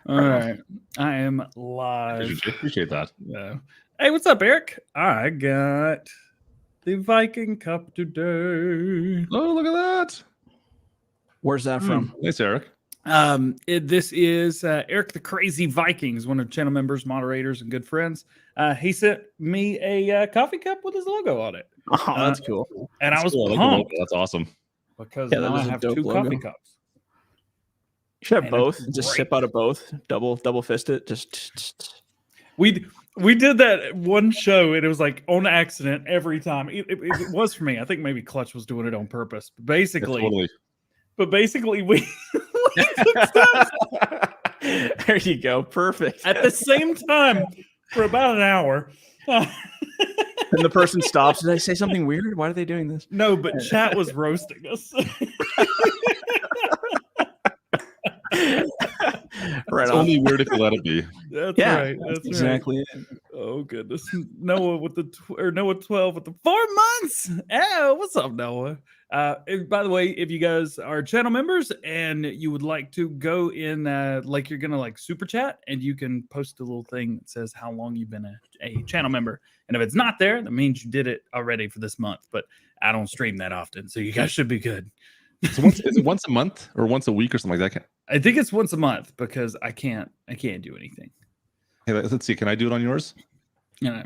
All right. I am live. Appreciate that. Yeah. Hey, what's up, Eric? I got the Viking Cup today. Oh, look at that. Where's that from? Thanks, Eric. This is Eric the Crazy Vikings, one of the channel members, moderators, and good friends. He sent me a coffee cup with his logo on it. Oh, that's cool. And I was cool. pumped That's awesome. because Yeah, now that I is a have dope two logo. coffee cups. You should have And both. it's Just great. sip out of both. Double fist it. Just We did that one show, and it was like on accident every time. It was for me. I think maybe Klutch was doing it on purpose. But basically, we took steps there you go. Perfect. at the same time for about an hour. And the person stops. Did I say something weird? Why are they doing this? No, but chat was roasting us. Right It's on. only weird if you let it be. That's Yeah, right. That's exactly it. right. Oh goodness, Noah with Noah 12 with the 4 months. Oh, what's up, Noah? And by the way, if you guys are channel members and you would like to go in, like you're gonna like super chat, and you can post a little thing that says how long you've been a channel member. And if it's not there, that means you did it already for this month. But I don't stream that often, so you guys should be good. So is it once a month or once a week or something like that? I think it's once a month because I can't do anything. Hey, let's see. Can I do it on yours? Bring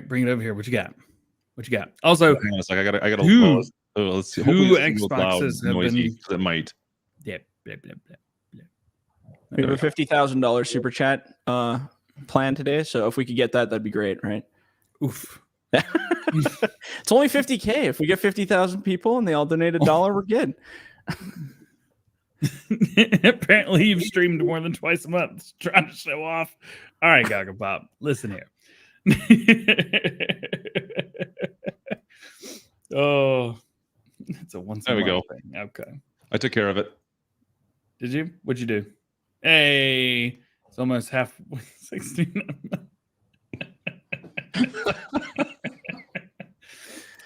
it over here. What you got? Also, Hang on a sec. I got Two- let's see. two Hopefully this isn't loud, Xboxes have noisy, been- 'cause it might. yeah, blah, blah, blah. We have a $50,000 super chat plan today. So if we could get that, that'd be great, right? Oof. It's only 50K. If we get 50,000 people and they all donate $1, we're good. Apparently, you've streamed more than twice a month, trying to show off. All right, Gaga Pop, listen here. Oh, it's a once. There we go. Thing. Okay. I took care of it. Did you? What'd you do? Hey, it's almost half 16.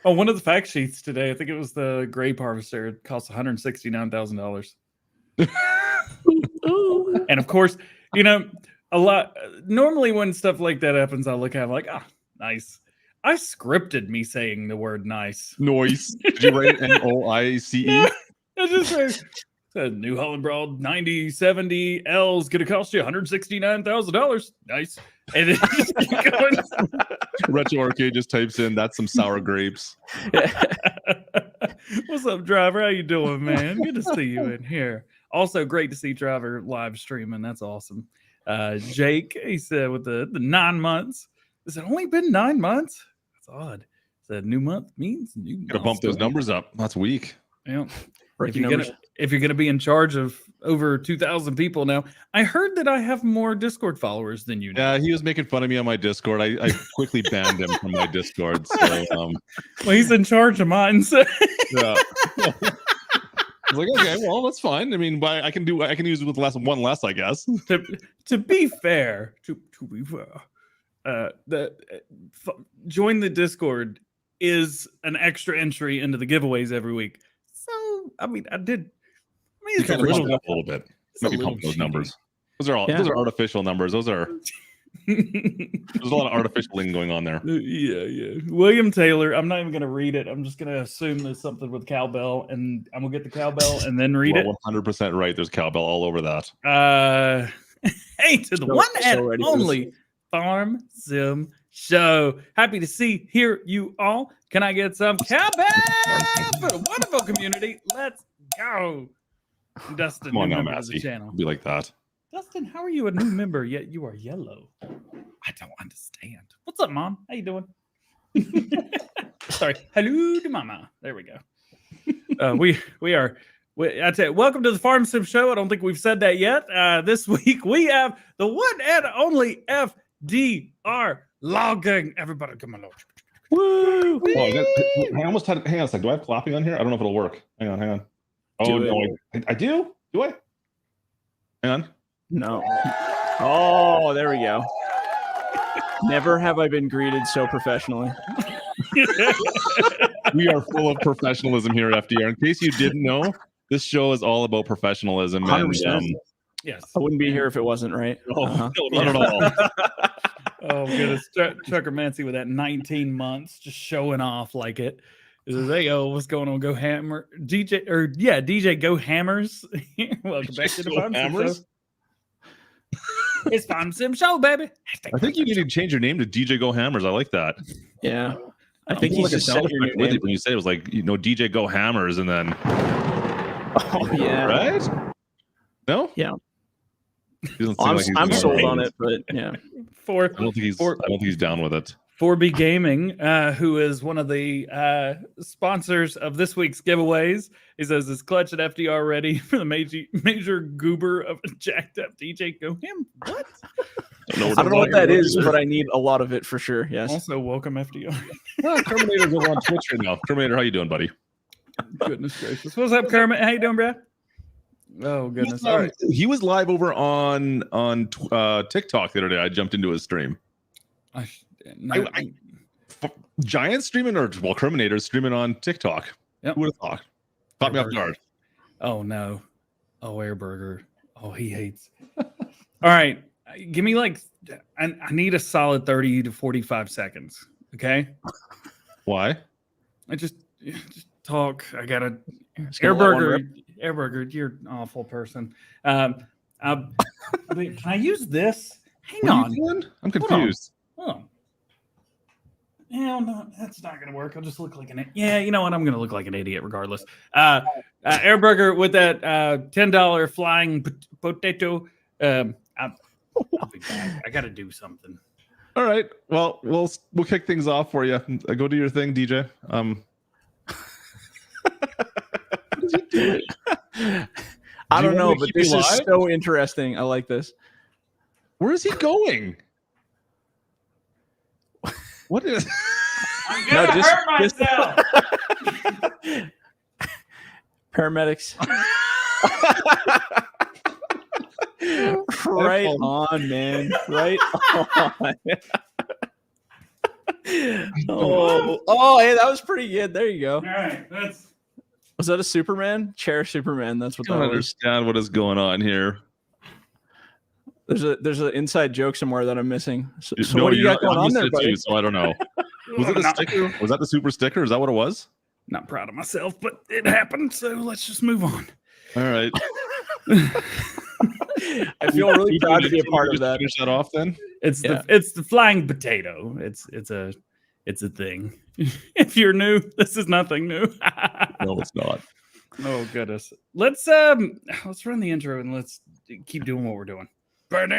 Oh, one of the fact sheets today, I think it was the Grape Harvester. It cost $169,000. And of course, a lot. Normally, when stuff like that happens, I look at it like, nice. I scripted me saying the word nice. Noise. Did you write NOICE? I just said New Holland Broad 9070 L is going to cost you $169,000. Nice. And then just keep going. Retro Arcade just types in, that's some sour grapes. What's up, Driver? How you doing, man? Good to see you in here. Also, great to see Driver live streaming. That's awesome. Jake, he said with the 9 months. Has it only been 9 months? That's odd. Said new month means new. Gotta bump those numbers up. That's weak. Yeah. Breaking If you're gonna be in charge of over 2,000 people now, I heard that I have more Discord followers than you. Yeah, he was making fun of me on my Discord. I quickly banned him from my Discord. So, Well, he's in charge of mine. So. yeah. I was like, okay, well, that's fine. I mean, I can use it with one less, I guess. to be fair, join the Discord is an extra entry into the giveaways every week. So, I mean, You kind of bump it up a little bit. Maybe pump those numbers. Those are artificial numbers. Those are there's a lot of artificialing going on there. Yeah. William Taylor. I'm not even gonna read it. I'm just gonna assume there's something with cowbell, and I'm gonna get the cowbell and then read it. 100% right. There's cowbell all over that. Hey, to the one and only Farm Sim Show. Happy to hear you all. Can I get some cowbell for the wonderful community? Let's go. Dustin, Come on new now, member of the Massey. channel. Be like that. Dustin, how are you a new member yet you are yellow? I don't understand. What's up, Mom? How you doing? Sorry. Hello to Mama. There we go. We are. I tell you, welcome to the Farm Sim Show. I don't think we've said that yet. This week we have the one and only FDR logging. Everybody, come on. Woo! Oh, I almost had. Hang on a second. Do I have clapping on here? I don't know if it'll work. Hang on. Oh, no, I do. Do I? Hang on. No. Oh, there we go. Never have I been greeted so professionally. We are full of professionalism here at FDR. In case you didn't know, This show is all about professionalism. 100%. Yes. I wouldn't be here if it wasn't, right? No, not at all. Oh goodness, Chuckermancy with that 19 months just showing off like it. He says, "Hey, yo, what's going on? Go Hammer, DjGoHammers. Welcome back to the Farm Sim Show. It's Farm Sim Show, baby. I think you need to change your name to DjGoHammers. I like that. Yeah, I think he's just set your new name. When you said it was like DjGoHammers, and then oh yeah, right? No, yeah. I'm sold on it, but yeah. I don't think he's down with it. 4B Gaming, who is one of the sponsors of this week's giveaways, he says, "Is Klutch and FDR ready for the major goober of a jacked up DjGoHam?" What? I don't know what that is, but I need a lot of it for sure. Yes. Also, welcome FDR. Terminator's over on Twitch right now. Terminator, how you doing, buddy? Goodness gracious. What's up, Kermit? How you doing, Brad? Oh goodness! All right. He was live over on TikTok the other day. I jumped into his stream. Giant streaming or Criminator's streaming on TikTok. Yep. Who would have thought? Caught me off guard. Oh no! Oh, Airburger. Oh, he hates. All right, give me like I need a solid 30 to 45 seconds. Okay. Why? I just talk. I gotta. Airburger, you're an awful person. Can I use this? Hang on. I'm confused. Hold on. No, that's not gonna work. I'll just look like an idiot. Yeah, you know what? I'm gonna look like an idiot regardless. Airburger with that $10 flying potato. I'll be back. I gotta do something. All right. Well, we'll kick things off for you. Go do your thing, DJ. I don't know, but this is so interesting. I like this. Where is he going? What is? I'm gonna hurt myself. Paramedics. Right on, man. Right on. Oh, hey, that was pretty good. There you go. All right, was that a Superman? Chair Superman. That's what I don't understand what is going on here. There's an inside joke somewhere that I'm missing. So no, what do you got going on there, buddy? So I don't know. Was it the sticker? Was that the super sticker? Is that what it was? Not proud of myself, but it happened. So let's just move on. All right. I feel really proud to be a part of that. Finish that off then. It's the flying potato. It's a thing. If you're new, this is nothing new. No, it's not. Oh goodness. Let's run the intro and let's keep doing what we're doing. Brutal.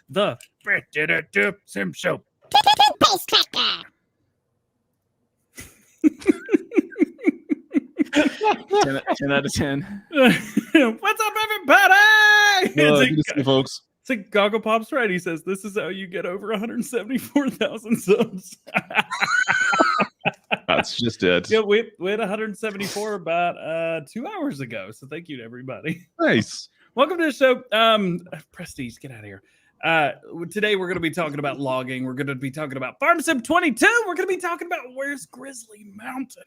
The Sim Show. Pace Tractor. 10 out of 10. What's up, everybody? Good to see you, folks. It's like Goggle Pop's right. He says this is how you get over 174,000 subs. That's just it. Yeah, we had 174 about 2 hours ago. So thank you to everybody. Nice. Welcome to the show. Prestige, get out of here. Today we're going to be talking about logging. We're going to be talking about FarmSim22. We're going to be talking about where's Grizzly Mountain.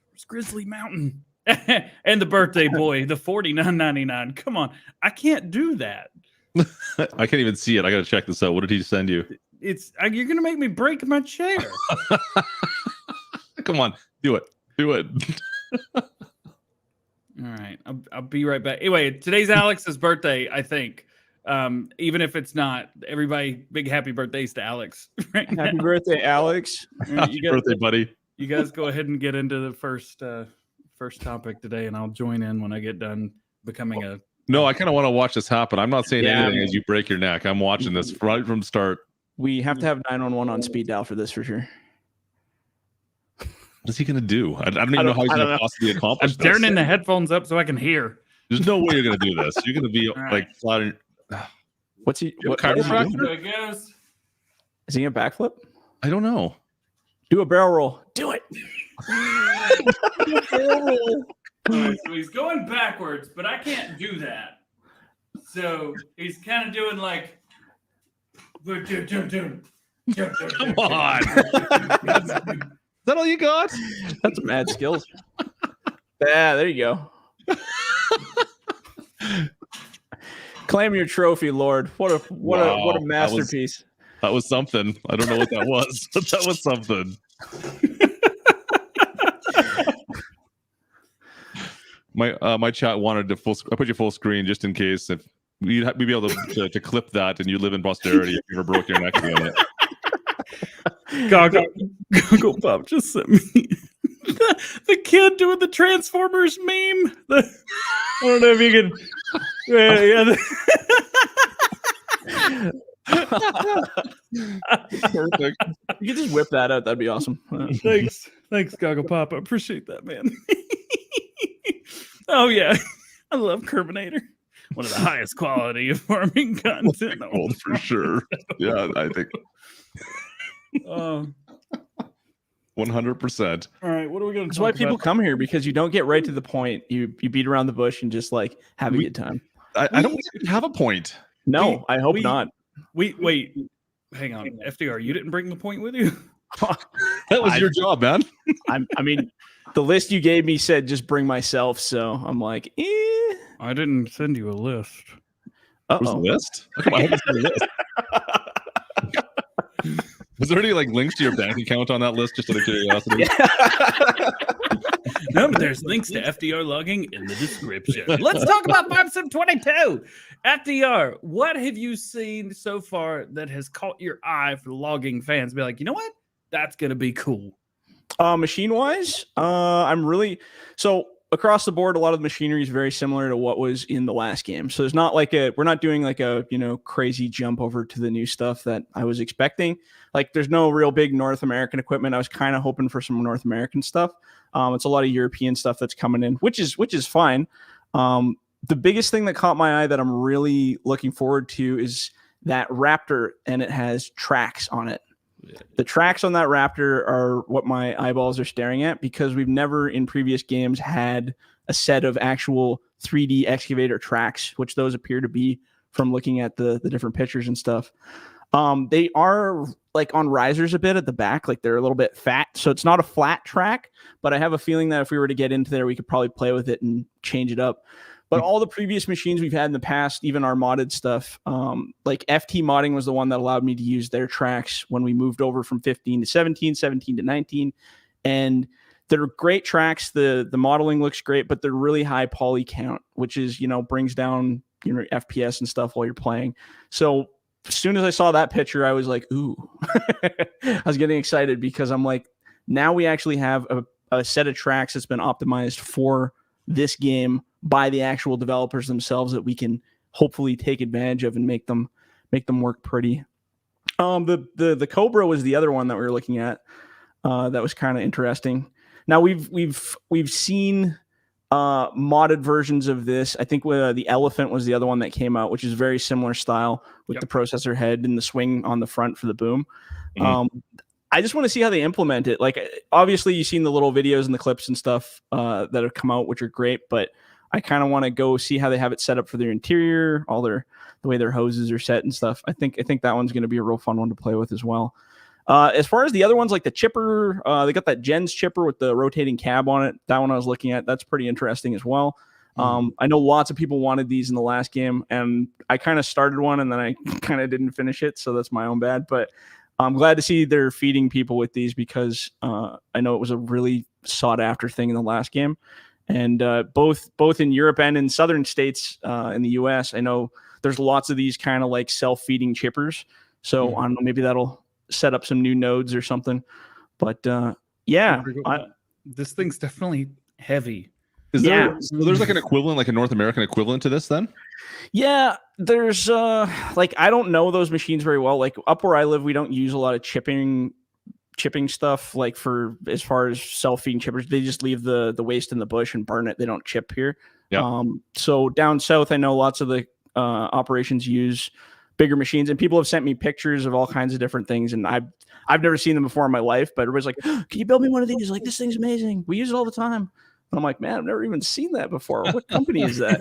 Where's Grizzly Mountain? And the birthday boy, the $49.99. Come on, I can't do that. I can't even see it. I got to check this out. What did he send you? You're going to make me break my chair. Come on, do it. Do it. All right, I'll be right back. Anyway, today's Alex's birthday, I think. Even if it's not, everybody, big happy birthdays to Alex. Right Happy now. birthday, Alex. Happy birthday, buddy. You guys go ahead and get into the first topic today, and I'll join in when I get done becoming a. No, I kind of want to watch this happen. I'm not saying anything as you break your neck. I'm watching this right from the start. We have to have 911 on speed dial for this for sure. What is he going to do? I don't even know how he's going to possibly accomplish I'm turning the headphones up so I can hear. There's no way you're going to do this. You're going to be like flat. What's he? What chiropractor? I guess. Is he a backflip? I don't know. Do a barrel roll. Do it. Barrel roll. Right, so he's going backwards, but I can't do that. So he's kind of doing like. Come on. Is that all you got? That's mad skills. Yeah, there you go. Claim your trophy, Lord. What a masterpiece. That was something. I don't know what that was, but that was something. My chat wanted to I put you full screen just in case if we'd be able to clip that and you live in posterity if you ever broke your neck doing it. Goggle Pop just sent me the kid doing the Transformers meme. I don't know if you can. Perfect. You can just whip that out. That'd be awesome. Thanks, Goggle Pop. I appreciate that, man. Oh yeah, I love Kerbinator. One of the highest quality of farming content. Old for sure. Yeah, I think. 100%. All right, what are we going to? That's why people come here, because you don't get right to the point. You beat around the bush and just like have a good time. I don't have a point. No, I hope not. Wait, hang on, FDR. You didn't bring the point with you. That was your job, man. I mean, the list you gave me said just bring myself, so I'm like, I didn't send you a list. Was a list? Come on, a list. Was there any like links to your bank account on that list, just out of curiosity? No, but there's links to FDR logging in the description. Let's talk about FS22. FDR, what have you seen so far that has caught your eye for logging fans? Be like, you know what? That's going to be cool. Machine-wise, I'm really... So across the board, a lot of the machinery is very similar to what was in the last game. So there's not like we're not doing like a, crazy jump over to the new stuff that I was expecting. Like there's no real big North American equipment. I was kind of hoping for some North American stuff. It's a lot of European stuff that's coming in, which is fine. The biggest thing that caught my eye that I'm really looking forward to is that Raptor, and it has tracks on it. The tracks on that Raptor are what my eyeballs are staring at, because we've never in previous games had a set of actual 3D excavator tracks, which those appear to be from looking at the different pictures and stuff. They are like on risers a bit at the back, like they're a little bit fat. So it's not a flat track, but I have a feeling that if we were to get into there, we could probably play with it and change it up. But all the previous machines we've had in the past, even our modded stuff, like FT modding was the one that allowed me to use their tracks when we moved over from 15 to 17, 17 to 19. And they're great tracks. The modeling looks great, but they're really high poly count, which is, brings down FPS and stuff while you're playing. So as soon as I saw that picture, I was like, ooh, I was getting excited, because I'm like, now we actually have a set of tracks that's been optimized for this game by the actual developers themselves that we can hopefully take advantage of and make them work pretty. The Cobra was the other one that we were looking at. That was kind of interesting. Now we've seen modded versions of this. I think the Elephant was the other one that came out, which is very similar style with the processor head and the swing on the front for the boom. Mm-hmm. I just want to see how they implement it. Like, obviously you've seen the little videos and the clips and stuff that have come out, which are great, but I kind of want to go see how they have it set up for their interior, the way their hoses are set and stuff. I think that one's going to be a real fun one to play with as well. As far as the other ones, like the chipper, they got that Gens chipper with the rotating cab on it. That one I was looking at. That's pretty interesting as well. I know lots of people wanted these in the last game, and I kind of started one and then I kind of didn't finish it, so that's my own bad. But I'm glad to see they're feeding people with these, because I know it was a really sought after thing in the last game. And both in Europe and in southern states in the US, I know there's lots of these kind of like self-feeding chippers. So I don't know, maybe that'll set up some new nodes or something. But this thing's definitely heavy. There's like an equivalent, like a North American equivalent to this then? Yeah, there's I don't know those machines very well. Like up where I live, we don't use a lot of chipping stuff, like for as far as self-feeding chippers. They just leave the waste in the bush and burn it. They don't chip here. So down south, I know lots of the operations use bigger machines, and people have sent me pictures of all kinds of different things, and I've never seen them before in my life, but everybody's like, can you build me one of these? Like, this thing's amazing, we use it all the time. And I'm like, man, I've never even seen that before. What company is that?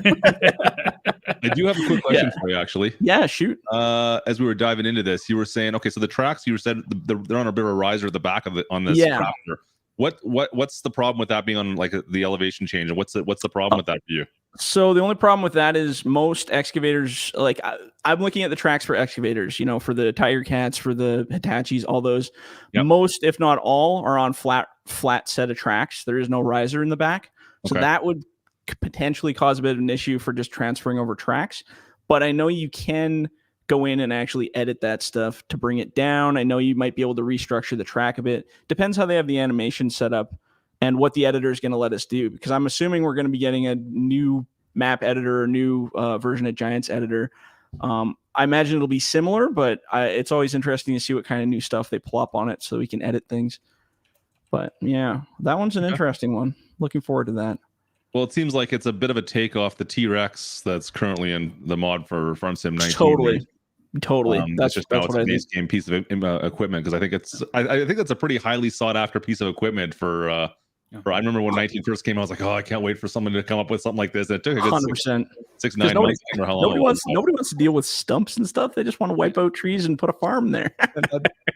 I do have a quick question for you, actually. Yeah, shoot. As we were diving into this, you were saying, okay, so the tracks, you said they're on a bit of a riser at the back of it on this Raptor. What's the problem with that being on like the elevation change, and what's the problem with that for you? So the only problem with that is most excavators, like I'm looking at the tracks for excavators, you know, for the Tiger Cats, for the Hitachis, all those. Yep. Most, if not all, are on flat set of tracks. There is no riser in the back. So that would potentially cause a bit of an issue for just transferring over tracks. But I know you can go in and actually edit that stuff to bring it down. I know you might be able to restructure the track a bit. Depends how they have the animation set up and what the editor is going to let us do, because I'm assuming we're going to be getting a new map editor, a new version of Giants editor. I imagine it'll be similar, but it's always interesting to see what kind of new stuff they plop on it so we can edit things. But yeah, that one's an interesting one. Looking forward to that. Well, it seems like it's a bit of a take off the T-Rex that's currently in the mod for Farm Sim 19. Totally. That's just now it's a base game piece of equipment, because I think I think that's a pretty highly sought after piece of equipment for I remember when 19 first came out, I was like, oh, I can't wait for someone to come up with something like this. And it took a good 100%. 6-9 months. Nobody wants to deal with stumps and stuff. They just want to wipe out trees and put a farm there.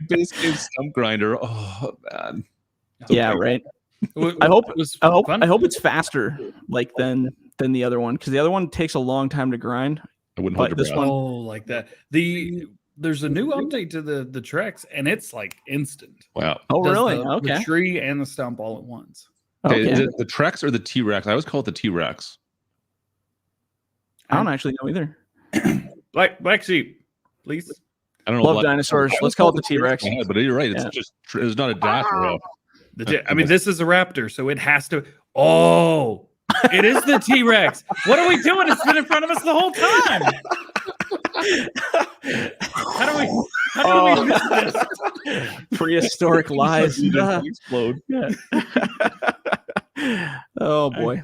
Base game stump grinder. Oh man. Yeah, right. I hope it's faster like than the other one, because the other one takes a long time to grind. I wouldn't hold this one like that. There's a new update to the tracks, and it's like instant. Wow. Oh, really? The tree and the stump all at once. Okay. Is it the Trex or the T-Rex? I always call it the T-Rex. I don't actually know either. Black sheep, please. I don't know. Love dinosaurs. Let's call it the T-Rex. But you're right. It's just it's not a dash. I mean, this is a Raptor, so it has to. Oh, it is the T-Rex. What are we doing? It's been in front of us the whole time. How do we miss this? Prehistoric lies. Explode. Yeah. Oh boy.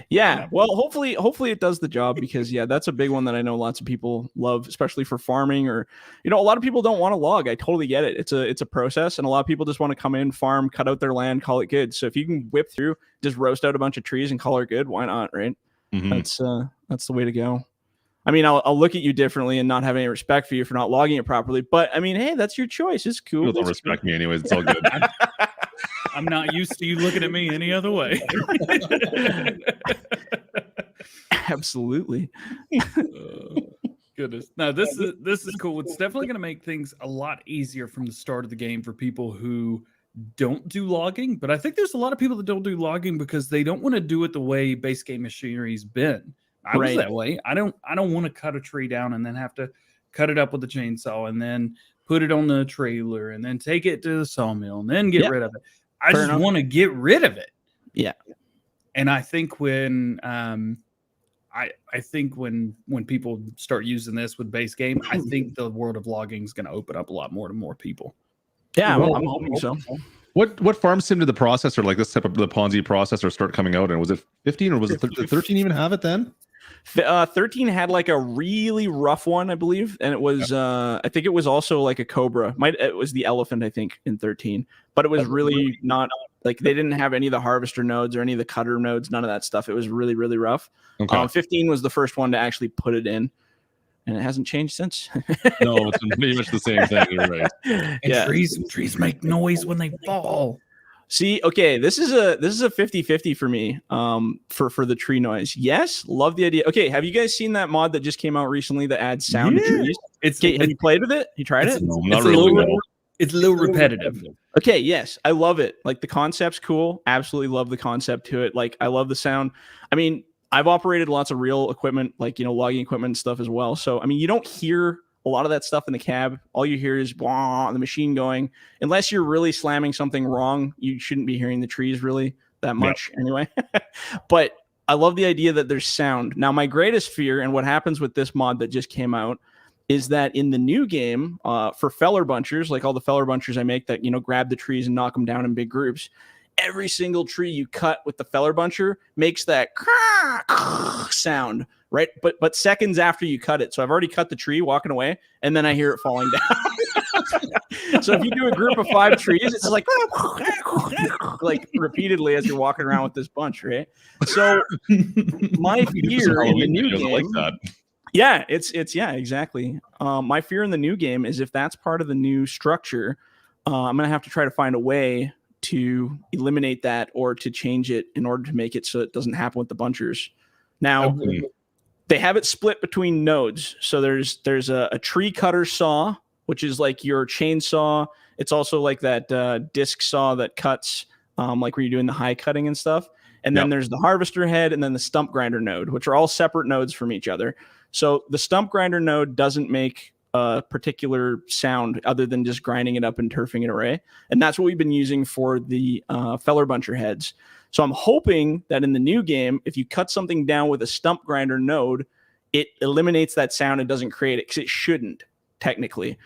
Yeah. Well, hopefully it does the job, because that's a big one that I know lots of people love, especially for farming, or a lot of people don't want to log. I totally get it. It's a process, and a lot of people just want to come in, farm, cut out their land, call it good. So if you can whip through, just roast out a bunch of trees and call it good, why not, right? Mm-hmm. That's the way to go. I mean, I'll look at you differently and not have any respect for you for not logging it properly, but I mean, hey, that's your choice. It's cool. People don't respect me anyways. It's all good. I'm not used to you looking at me any other way. Absolutely. Goodness. No, this is cool. It's definitely going to make things a lot easier from the start of the game for people who don't do logging. But I think there's a lot of people that don't do logging because they don't want to do it the way base game machinery's been. I was that way. I don't want to cut a tree down and then have to cut it up with a chainsaw and then put it on the trailer and then take it to the sawmill and then get rid of it. I just want to get rid of it. Yeah. And I think when I think when people start using this with base game, I think the world of logging is going to open up a lot more to more people. Yeah, I'm hoping so. What farm sim did the processor, like this type of the Ponzi processor, start coming out? And was it 15 or was it 13 even have it then? 13 had like a really rough one, I believe, and it was I think it was also like a Cobra. It was the Elephant, I think, in 13, but it was really not like they didn't have any of the harvester nodes or any of the cutter nodes, none of that stuff. It was really, really rough. 15 was the first one to actually put it in, and it hasn't changed since. No, it's pretty much the same thing. You're right. And trees make noise when they fall. See, okay, this is a 50-50 for me. For the tree noise. Yes, love the idea. Okay, have you guys seen that mod that just came out recently that adds sound to trees? Have you played with it? You tried it? No, not really. It's a little repetitive. Okay, yes, I love it. Like the concept's cool. Absolutely love the concept to it. Like I love the sound. I mean, I've operated lots of real equipment, like logging equipment and stuff as well. So I mean, you don't hear a lot of that stuff in the cab. All you hear is the machine going. Unless you're really slamming something wrong, you shouldn't be hearing the trees really that much anyway. But I love the idea that there's sound. Now, my greatest fear and what happens with this mod that just came out is that in the new game, for feller bunchers, like all the feller bunchers I make that, grab the trees and knock them down in big groups, every single tree you cut with the feller buncher makes that sound right? But seconds after you cut it. So I've already cut the tree walking away, and then I hear it falling down. So if you do a group of 5 trees, it's like repeatedly as you're walking around with this bunch, right? So my fear in the new game, like that. Yeah, it's exactly. My fear in the new game is if that's part of the new structure, I'm gonna have to try to find a way to eliminate that or to change it in order to make it so it doesn't happen with the bunchers. Now, they have it split between nodes. So there's a tree cutter saw, which is like your chainsaw. It's also like that disc saw that cuts, like where you're doing the high cutting and stuff. And then there's the harvester head and then the stump grinder node, which are all separate nodes from each other. So the stump grinder node doesn't make a particular sound other than just grinding it up and turfing it away. And that's what we've been using for the feller buncher heads. So I'm hoping that in the new game, if you cut something down with a stump grinder node, it eliminates that sound and doesn't create it, because it shouldn't technically.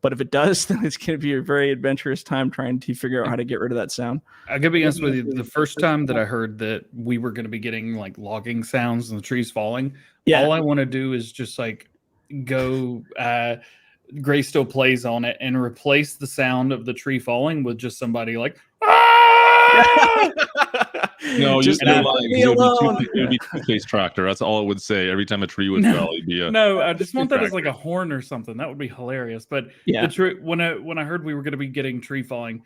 But if it does, then it's going to be a very adventurous time trying to figure out how to get rid of that sound. I gotta be honest with you. The first time that I heard that we were going to be getting like logging sounds and the trees falling, all I want to do is just like go Gray Still Plays on it and replace the sound of the tree falling with just somebody like, ah! No, you're lying. It would be Two-Face Tractor. That's all it would say every time a tree would fell. It'd be no, I just want that as like a horn or something. That would be hilarious. But when I heard we were going to be getting tree falling,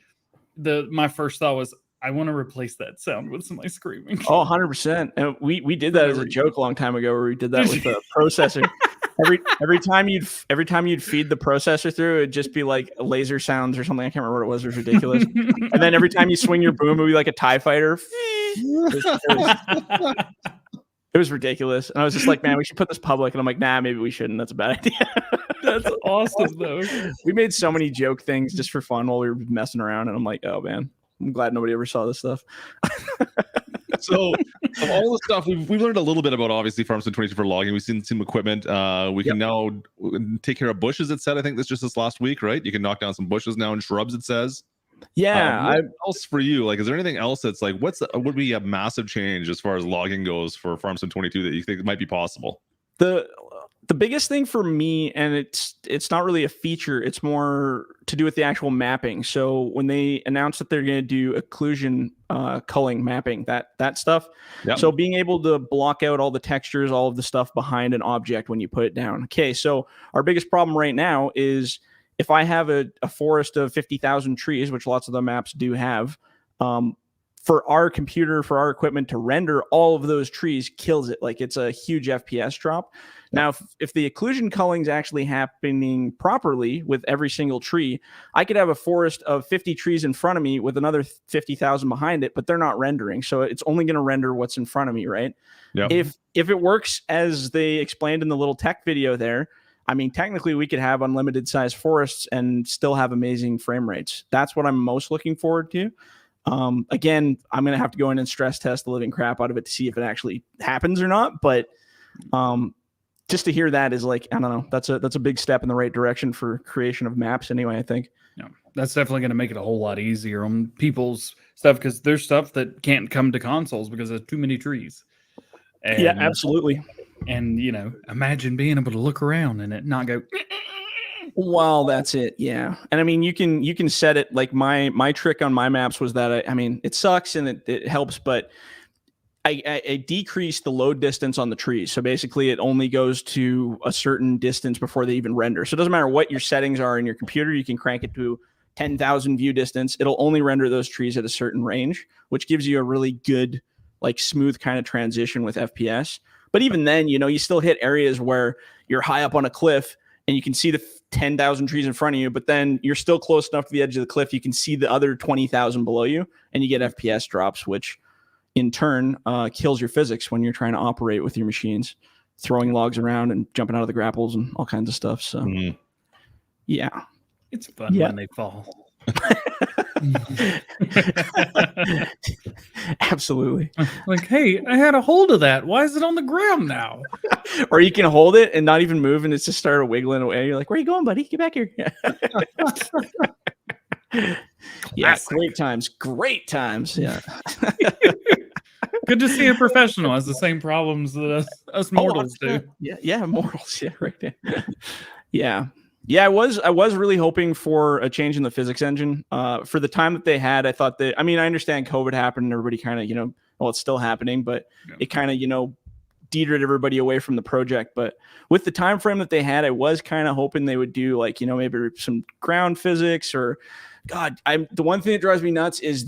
my first thought was, I want to replace that sound with somebody screaming. Oh, 100%. And we did that as a joke a long time ago, where we did that with the processor. Every time you'd feed the processor through, it'd just be like laser sounds or something. I can't remember what it was. It was ridiculous. And then every time you swing your boom, it would be like a TIE fighter. It was ridiculous. And I was just like, man, we should put this public. And I'm like, nah, maybe we shouldn't. That's a bad idea. That's awesome, though. We made so many joke things just for fun while we were messing around. And I'm like, oh, man, I'm glad nobody ever saw this stuff. So of all the stuff we've learned a little bit about, obviously, FS22 for logging. We've seen some equipment. We can now take care of bushes. It said, I think this last week, right? You can knock down some bushes now and shrubs. It says. Yeah. What else for you? Like, is there anything else that's like, would be a massive change as far as logging goes for FS22 that you think might be possible? The biggest thing for me, and it's not really a feature, it's more to do with the actual mapping. So when they announced that they're going to do occlusion culling mapping, that stuff. Yep. So being able to block out all the textures, all of the stuff behind an object when you put it down. Okay, so our biggest problem right now is if I have a forest of 50,000 trees, which lots of the maps do have, for our computer, for our equipment to render all of those trees kills it. Like, it's a huge FPS drop. Now, if the occlusion culling is actually happening properly with every single tree, I could have a forest of 50 trees in front of me with another 50,000 behind it, but they're not rendering. So it's only going to render what's in front of me, right? Yep. If it works as they explained in the little tech video there, I mean, technically we could have unlimited size forests and still have amazing frame rates. That's what I'm most looking forward to. Again, I'm going to have to go in and stress test the living crap out of it to see if it actually happens or not. But just to hear that is like, I don't know, that's a big step in the right direction for creation of maps anyway, I think. Yeah, that's definitely going to make it a whole lot easier on people's stuff, because there's stuff that can't come to consoles because there's too many trees. And, yeah, absolutely. And, imagine being able to look around and it not go... Well, that's it. Yeah. And I mean, you can set it like my trick on my maps was that I mean, it sucks and it helps, but I decrease the load distance on the trees. So basically it only goes to a certain distance before they even render. So it doesn't matter what your settings are in your computer. You can crank it to 10,000 view distance. It'll only render those trees at a certain range, which gives you a really good, like, smooth kind of transition with FPS. But even then, you still hit areas where you're high up on a cliff and you can see the 10,000 trees in front of you, but then you're still close enough to the edge of the cliff. You can see the other 20,000 below you, and you get FPS drops, which in turn kills your physics when you're trying to operate with your machines, throwing logs around and jumping out of the grapples and all kinds of stuff. So, yeah. It's fun when they fall. Absolutely. Like, hey, I had a hold of that. Why is it on the ground now? Or you can hold it and not even move, and it's just started wiggling away. You're like, where are you going, buddy? Get back here. Yeah, great times. Yeah. Good to see a professional has the same problems that us mortals do. Yeah, mortals. Yeah, right there. Yeah, I was really hoping for a change in the physics engine. For the time that they had, I thought that, I mean, I understand COVID happened and everybody kind of, well, it's still happening, but it kind of, deterred everybody away from the project. But with the time frame that they had, I was kind of hoping they would do like, maybe some ground physics or the one thing that drives me nuts is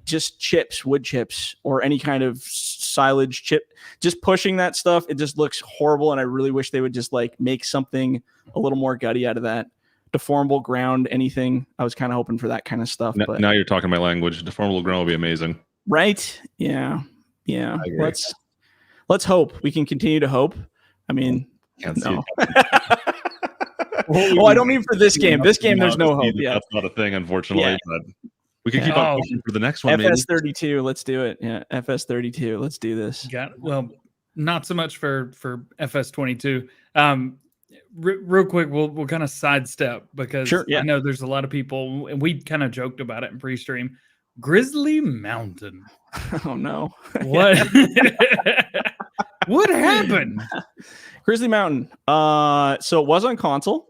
just chips, wood chips, or any kind of silage chip, just pushing that stuff. It just looks horrible. And I really wish they would just like make something a little more gutty out of that. Deformable ground, anything. I was kind of hoping for that kind of stuff. But now you're talking my language. Deformable ground will be amazing. Right. Yeah. Let's hope. We can continue to hope. I mean, no. Well, I don't mean for this game. This game, there's no hope. Yeah, that's not a thing, unfortunately. But we can keep on pushing for the next one. FS22, let's do it. Yeah, FS32, let's do this. Well, not so much for FS22. Real quick, we'll kind of sidestep because I know there's a lot of people, and we kind of joked about it in pre-stream. Grizzly Mountain. Oh no! What? What happened? Grizzly Mountain. So it was on console,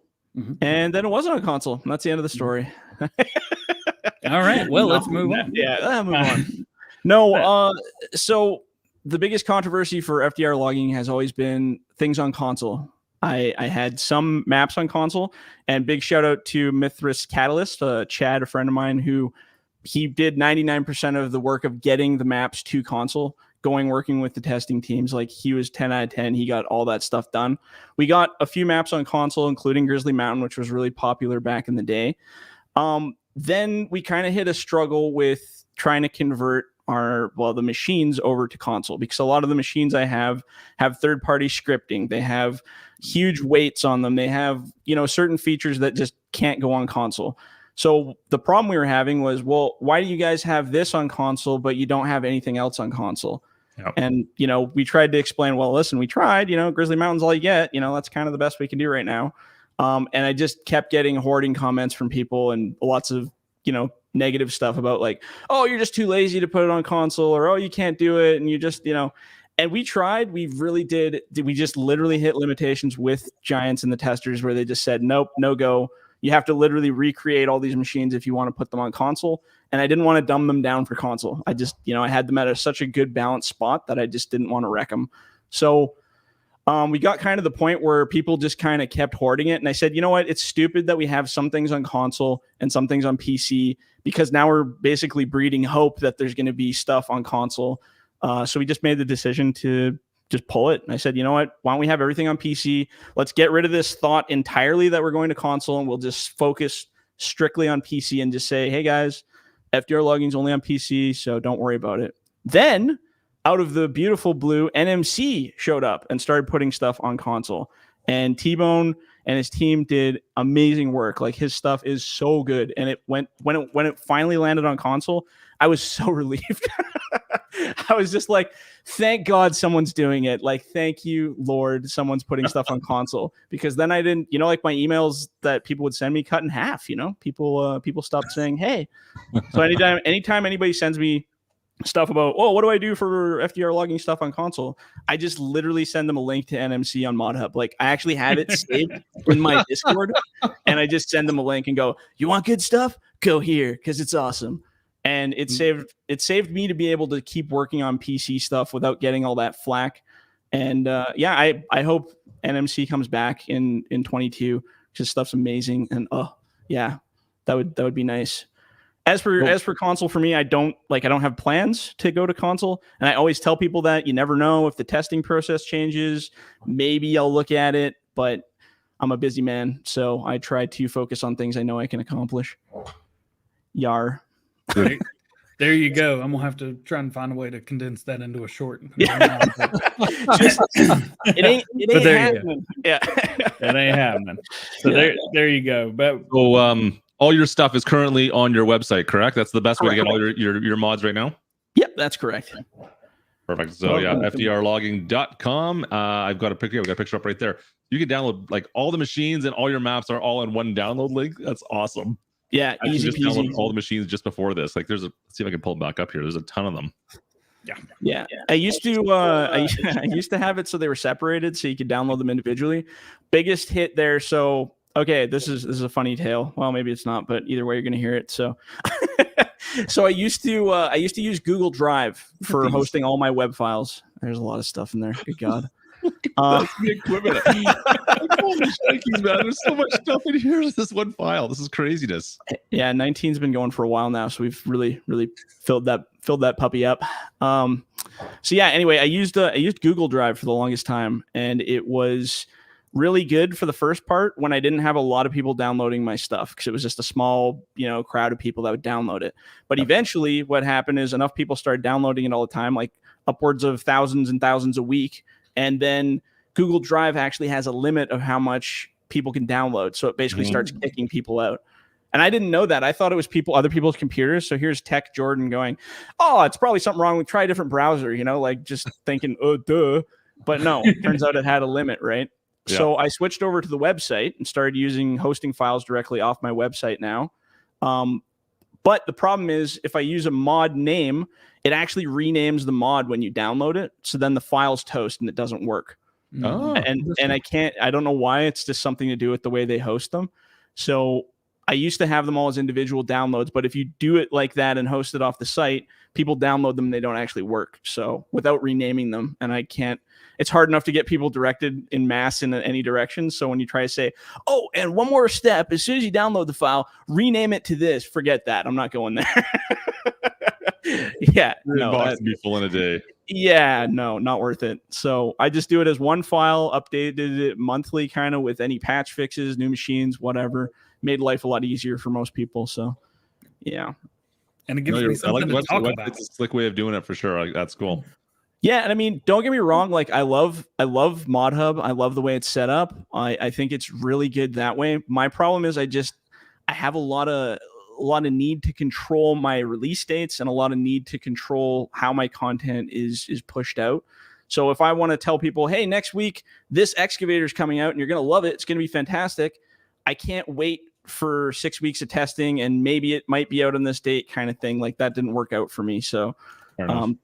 and then it wasn't on console. And that's the end of the story. All right. Well, let's move on. Yeah, move on. No. So the biggest controversy for FDR logging has always been things on console. I had some maps on console, and big shout out to Mithras Catalyst, Chad, a friend of mine, who he did 99% of the work of getting the maps to console, working with the testing teams. Like, he was 10 out of 10. He got all that stuff done. We got a few maps on console, including Grizzly Mountain, which was really popular back in the day. Then we kind of hit a struggle with trying to convert the machines over to console, because a lot of the machines I have third-party scripting. They have huge weights on them. They have, certain features that just can't go on console. So the problem we were having was, well, why do you guys have this on console, but you don't have anything else on console? Yep. And, we tried to explain, well, listen, we tried, Grizzly Mountain's all you get, that's kind of the best we can do right now. And I just kept getting hoarding comments from people and lots of, negative stuff about like, oh, you're just too lazy to put it on console, or, oh, you can't do it. And you just, and we tried, we really did. We just literally hit limitations with Giants and the testers where they just said, nope, no go. You have to literally recreate all these machines if you want to put them on console. And I didn't want to dumb them down for console. I just, I had them at such a good balanced spot that I just didn't want to wreck them. So we got kind of the point where people just kind of kept hoarding it. And I said, you know what? It's stupid that we have some things on console and some things on PC, because now we're basically breeding hope that there's going to be stuff on console. So we just made the decision to just pull it. And I said, you know what? Why don't we have everything on PC? Let's get rid of this thought entirely that we're going to console, and we'll just focus strictly on PC and just say, hey guys, FDR logging is only on PC, so don't worry about it. Then out of the beautiful blue, NMC showed up and started putting stuff on console. And T-Bone and his team did amazing work. Like, his stuff is so good. And when it finally landed on console, I was so relieved. I was just like, thank God someone's doing it. Like, thank you, Lord, someone's putting stuff on console. Because then I didn't, like my emails that people would send me cut in half, people stopped saying, hey. So anytime anybody sends me stuff about, oh, what do I do for FDR logging stuff on console, I just literally send them a link to NMC on ModHub. Like, I actually have it saved in my Discord, and I just send them a link and go, you want good stuff? Go here, because it's awesome. And it saved me to be able to keep working on PC stuff without getting all that flack. And I hope NMC comes back in 22, because stuff's amazing. And that would be nice. As for console, for me, I don't have plans to go to console. And I always tell people that you never know if the testing process changes. Maybe I'll look at it, but I'm a busy man, so I try to focus on things I know I can accomplish. Yar. There you go. I'm gonna have to try and find a way to condense that into a short. It ain't happening. Yeah, it ain't happening. So there you go. But all your stuff is currently on your website, correct? That's the best way to get all your mods right now? Yep, that's correct. Perfect. So FDRlogging.com. I've got a picture up right there. You can download like all the machines, and all your maps are all in one download link. That's awesome. Yeah, easy peasy. Download all the machines just before this. Like, let's see if I can pull them back up here. There's a ton of them. Yeah. I used to I used to have it so they were separated so you could download them individually. Biggest hit there. So okay, this is a funny tale. Well, maybe it's not, but either way you're gonna hear it. So so I used to use Google Drive for hosting all my web files. There's a lot of stuff in there. Good God. That's the equipment. Man. There's so much stuff in here with this one file. This is craziness. Yeah, 19's been going for a while now, so we've really filled that puppy up. So yeah, anyway, I used Google Drive for the longest time, and it was really good for the first part when I didn't have a lot of people downloading my stuff because it was just a small, crowd of people that would download it. But eventually what happened is enough people started downloading it all the time, like upwards of thousands and thousands a week. And then Google Drive actually has a limit of how much people can download. So it basically starts kicking people out. And I didn't know that. I thought it was other people's computers. So here's Tech Jordan going, oh, it's probably something wrong. Try a different browser, like just thinking, oh, duh. But no, turns out it had a limit, right? Yeah. So I switched over to the website and started using hosting files directly off my website now. But the problem is if I use a mod name, it actually renames the mod when you download it. So then the file's toast and it doesn't work. Oh, and I don't know why. It's just something to do with the way they host them. So I used to have them all as individual downloads, but if you do it like that and host it off the site, people download them and they don't actually work. So without renaming them, and it's hard enough to get people directed in mass in any direction. So when you try to say, oh, and one more step, as soon as you download the file, rename it to this, forget that. I'm not going there. Yeah. No, box to be full in a day. Yeah, no, not worth it. So I just do it as one file, updated it monthly, kind of with any patch fixes, new machines, whatever. Made life a lot easier for most people. So, yeah. And it gives me something to talk about. It's a slick way of doing it for sure. That's cool. Yeah, and I mean, don't get me wrong. Like, I love ModHub. I love the way it's set up. I think it's really good that way. My problem is I have a lot of need to control my release dates and a lot of need to control how my content is pushed out. So if I want to tell people, hey, next week this excavator is coming out and you're going to love it, it's going to be fantastic, I can't wait for 6 weeks of testing and maybe it might be out on this date kind of thing. Like that didn't work out for me. So and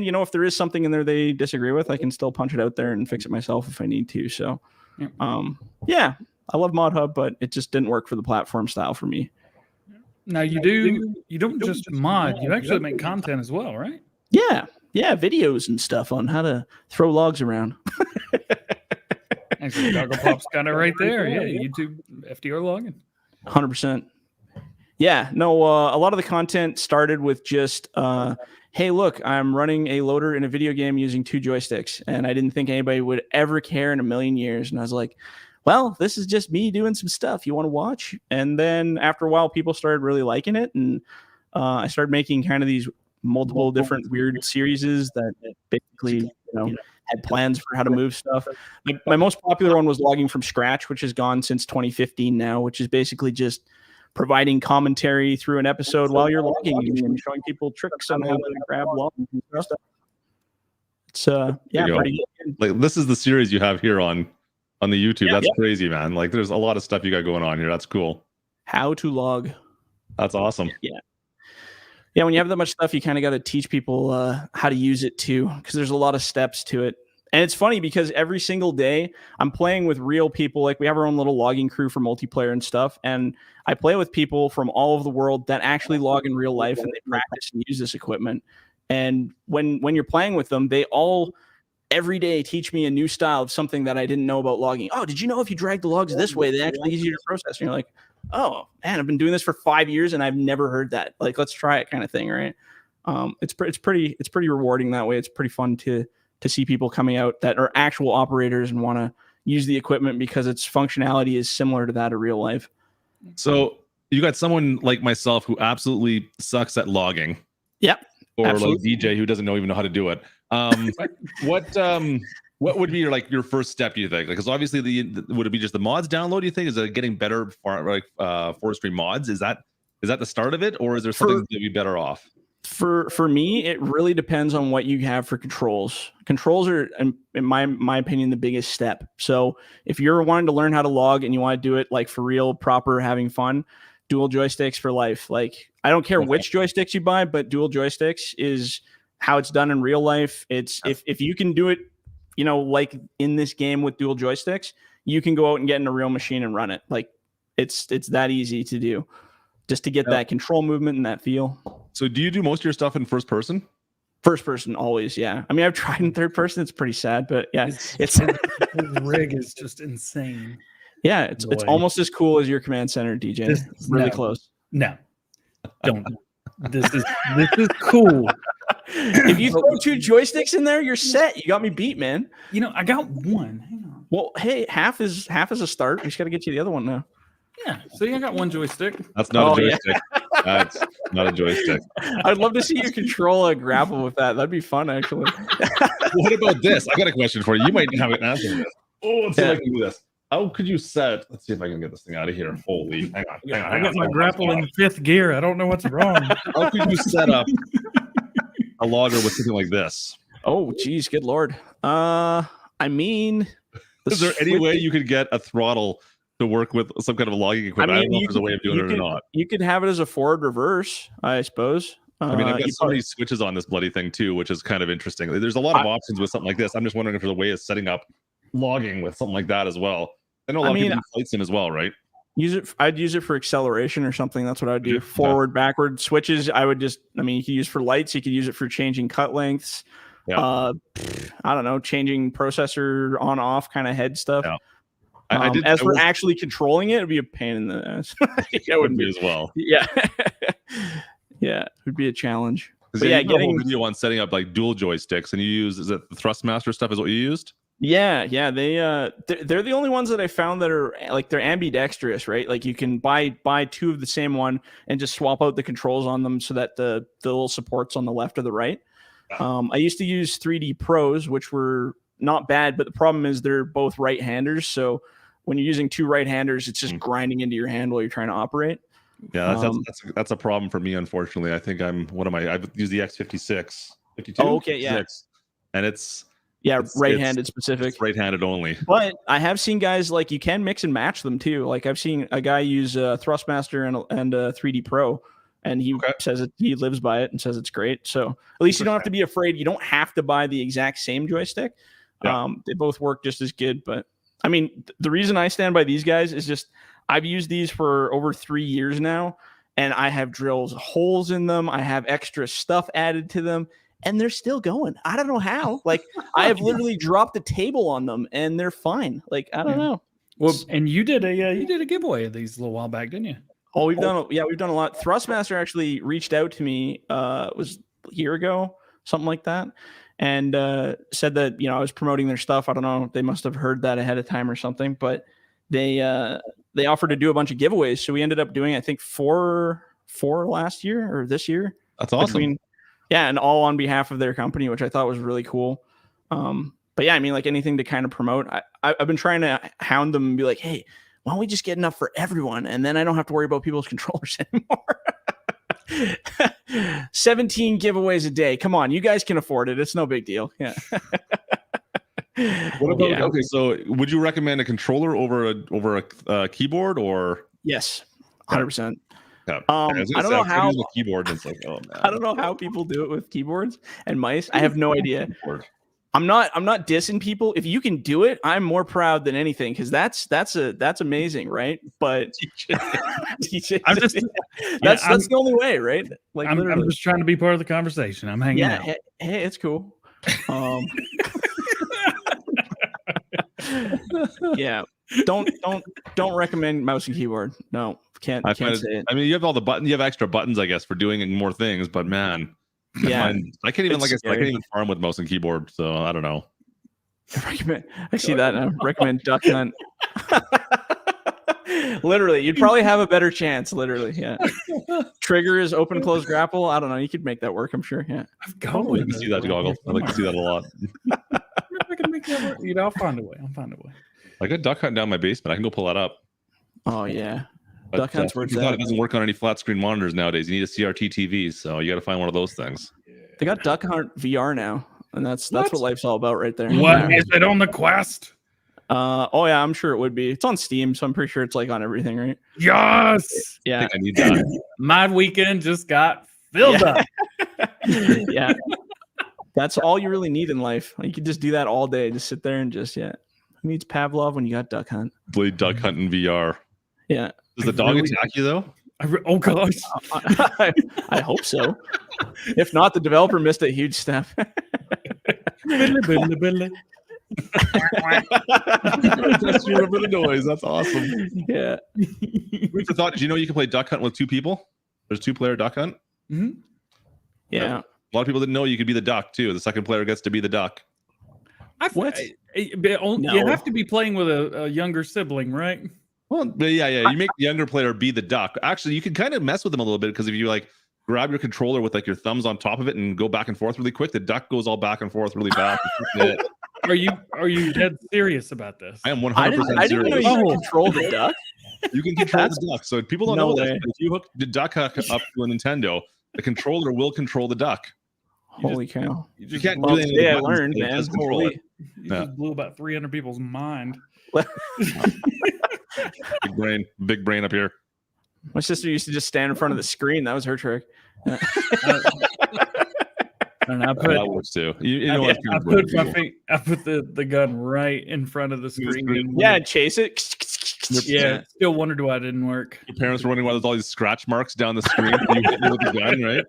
if there is something in there they disagree with, I can still punch it out there and fix it myself if I need to. So yeah, I love ModHub, but it just didn't work for the platform style for me. Now you don't just mod, you actually make content as well, right? Yeah, videos and stuff on how to throw logs around. Actually, Goggle Pop's kind of right there. Yeah, YouTube FDR logging. 100%. Yeah, no, a lot of the content started with just, hey, look, I'm running a loader in a video game using 2 joysticks, and I didn't think anybody would ever care in a million years. And I was like, well, this is just me doing some stuff you want to watch. And then after a while, people started really liking it. And I started making kind of these multiple different weird series that basically, had plans for how to move stuff. My most popular one was Logging from Scratch, which has gone since 2015 now, which is basically just providing commentary through an episode while you're logging and showing people tricks on how to grab logs and stuff. It's pretty good. Like this is the series you have here on the YouTube. That's crazy, man. Like there's a lot of stuff you got going on here. That's cool. How to log. That's awesome. Yeah, when you have that much stuff, you kind of got to teach people how to use it too, because there's a lot of steps to it. And it's funny because every single day I'm playing with real people. Like we have our own little logging crew for multiplayer and stuff. And I play with people from all over the world that actually log in real life and they practice and use this equipment. And when you're playing with them, they all every day teach me a new style of something that I didn't know about logging. Oh, did you know if you drag the logs this way, they're actually easier to process? And you're like, oh man, I've been doing this for 5 years and I've never heard that. Like, let's try it kind of thing, right? It's pretty rewarding that way. It's pretty fun to see people coming out that are actual operators and want to use the equipment because its functionality is similar to that of real life. So you got someone like myself who absolutely sucks at logging. Yep. Or absolutely. Like DJ who doesn't even know how to do it. What would be your first step, do you think? Because obviously would it be just the mods download, do you think? Is it getting better forestry mods? Is that the start of it, or is there something to be better off? For me, it really depends on what you have for controls. Controls are, in my opinion, the biggest step. So if you're wanting to learn how to log and you want to do it like for real, proper, having fun, dual joysticks for life. Like I don't care which joysticks you buy, but dual joysticks is how it's done in real life. It's if you can do it, you know, like in this game with dual joysticks, you can go out and get in a real machine and run it. Like it's that easy to do, just to get that control movement and that feel. So do you do most of your stuff in first person? First person always, yeah. I mean, I've tried in third person. It's pretty sad, but yeah, his rig is just insane. Yeah, it's almost as cool as your command center, DJ. It's really close. No, don't. This is cool. If you throw 2 joysticks in there, you're set. You got me beat, man. You know, I got one. Hang on. Well, hey, half is a start. We just got to get you the other one now. Yeah. See, I got one joystick. That's not a joystick. Yeah. That's not a joystick. I'd love to see you control a grapple with that. That'd be fun, actually. What about this? I got a question for you. You might have an answer to this. Oh, let's see if I can do this. How could you set? Let's see if I can get this thing out of here. Holy, hang on. I got my grapple in 5th gear. I don't know what's wrong. How could you set up a logger with something like this? Oh, geez, good lord. I mean, is there any way you could get a throttle to work with some kind of logging equipment? I don't know if there's a way of doing it or not. You could have it as a forward reverse, I suppose. I mean, I've got so many switches on this bloody thing too, which is kind of interesting. There's a lot of options with something like this. I'm just wondering if there's a way of setting up logging with something like that as well. I know a lot of people use flights in as well, right? I'd use it for acceleration or something. That's what I'd do. Forward, backward switches. I would you could use for lights. You could use it for changing cut lengths. Yeah. I don't know, changing processor on off kind of head stuff. Yeah. For actually controlling it, it'd be a pain in the ass. It would be as well. Yeah. Yeah, it would be a challenge. But yeah, getting a whole video on setting up like dual joysticks, and you use, is it the Thrustmaster stuff is what you used? Yeah, they're the only ones that I found that are like, they're ambidextrous, right? Like you can buy 2 of the same one and just swap out the controls on them so that the little supports on the left or the right. I used to use 3D Pros, which were not bad, but the problem is they're both right-handers. So when you're using 2 right-handers, it's just grinding into your hand while you're trying to operate. Yeah, that's a problem for me, unfortunately. I think I've used the X56, 52. Oh, okay, 56, yeah, and it's right-handed specific. It's right-handed only. But I have seen guys, like, you can mix and match them too. Like I've seen a guy use Thrustmaster and 3D Pro, and he says he lives by it and says it's great. So at least you don't have to be afraid. You don't have to buy the exact same joystick. Yeah. They both work just as good. But I mean, the reason I stand by these guys is just I've used these for over 3 years now, and I have drilled holes in them. I have extra stuff added to them, and they're still going. I don't know how. Like, I have literally dropped a table on them, and they're fine. Like, I don't know. Well, and you did a giveaway of these a little while back, didn't you? Oh, we've done a lot. Thrustmaster actually reached out to me. It was a year ago, something like that, and said that I was promoting their stuff. I don't know. They must have heard that ahead of time or something, but they offered to do a bunch of giveaways. So we ended up doing, I think, four last year or this year. That's awesome. And all on behalf of their company, which I thought was really cool. But yeah, I mean, like anything to kind of promote. I've been trying to hound them and be like, hey, why don't we just get enough for everyone? And then I don't have to worry about people's controllers anymore. 17 giveaways a day. Come on, you guys can afford it. It's no big deal. Yeah. What about okay? So, would you recommend a controller over a keyboard or? Yes, 100%. Yeah. I don't know how. Keyboard, and it's like, oh man. I don't know how people do it with keyboards and mice. I have no idea. I'm not dissing people. If you can do it, I'm more proud than anything, because that's amazing, right? But that's the only way, right? Like, I'm just trying to be part of the conversation. I'm hanging out. Hey, it's cool. Yeah, don't recommend mouse and keyboard. No, can't say it. I mean, you have all the buttons. You have extra buttons, I guess, for doing more things. But man, yeah, I can't even I can't even farm with mouse and keyboard. So I don't know. I see that now. Recommend Duck Hunt. Literally, you'd probably have a better chance. Literally, yeah. Trigger is open close grapple. I don't know. You could make that work. I'm sure. Yeah. I'd like to see that goggle. I'd like to see that a lot. I can make that work. I'll find a way. I got Duck Hunt down my basement. I can go pull that up. Oh yeah. But Duck Hunt's worth it. It doesn't work on any flat screen monitors nowadays. You need a CRT TV, so you got to find one of those things. They got Duck Hunt VR now, and that's what life's all about right there. What is it on the Quest? Oh yeah, I'm sure it would be. It's on Steam, so I'm pretty sure it's like on everything, right? Yes. Yeah. I think I need that. My weekend just got filled up. Yeah. That's all you really need in life. You can just do that all day. Just sit there and just who needs Pavlov when you got Duck Hunt? Play Duck Hunt in VR. Yeah. Does the dog attack you though? Oh gosh. I hope so. If not, the developer missed a huge step. Just remember the noise. That's awesome. Yeah. Food for thought. Did you know you can play Duck Hunt with 2 people? There's 2-player Duck Hunt. Mm-hmm. Yeah. A lot of people didn't know you could be the duck too. The second player gets to be the duck. You have to be playing with a younger sibling, right? Well, yeah. You make the younger player be the duck. Actually, you can kind of mess with them a little bit because if you like grab your controller with like your thumbs on top of it and go back and forth really quick, the duck goes all back and forth really fast. Are you dead serious about this? I am 100% serious. I didn't know you could control the duck. You can control the duck. So people don't know that. If you hook the duck up to a Nintendo, the controller will control the duck. Holy cow! You can't do anything. I learned, man. You just blew about 300 people's mind. Big brain up here. My sister used to just stand in front of the screen. That was her trick. And I put, that works too. I put the gun right in front of the screen. Yeah, and chase it. Yeah, still wondered why it didn't work. Your parents were wondering why there's all these scratch marks down the screen. You hit me with the gun, right?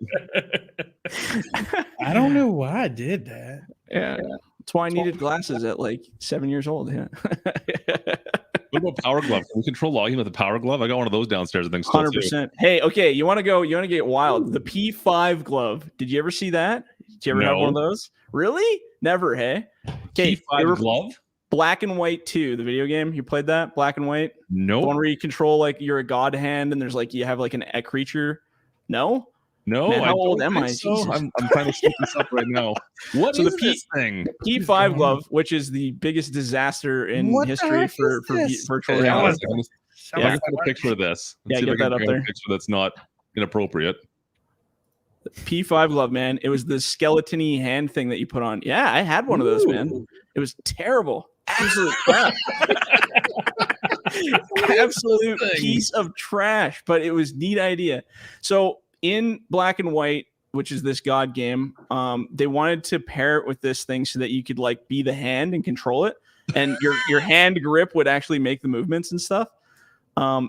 I don't know why I did that. Yeah, that's why I needed glasses at like 7 years old. Yeah. What about Power Glove? Can we control logging with a Power Glove? I got one of those downstairs. I think 100%. Hey, okay, you want to get wild? The P5 glove. Did you ever see that? Did you ever have one of those? Really? Never. Hey. Okay. P5 glove. Black and White 2, the video game. You played that? Black and White? No. The one where you control like you're a god hand and there's like you have like a creature. No. No. Man, how old am I? So. I'm trying to shoot this up right now. What is this thing? P5 glove, which is the biggest disaster in history for virtual reality. I can find a picture of this. Yeah, get that up there. A picture that's not inappropriate. The P5 glove, man. It was the skeleton-y hand thing that you put on. Yeah, I had one of those, man. It was terrible. Absolute crap. Absolute piece of trash, but it was neat idea. So in Black and White, which is this god game, they wanted to pair it with this thing so that you could like be the hand and control it, and your hand grip would actually make the movements and stuff.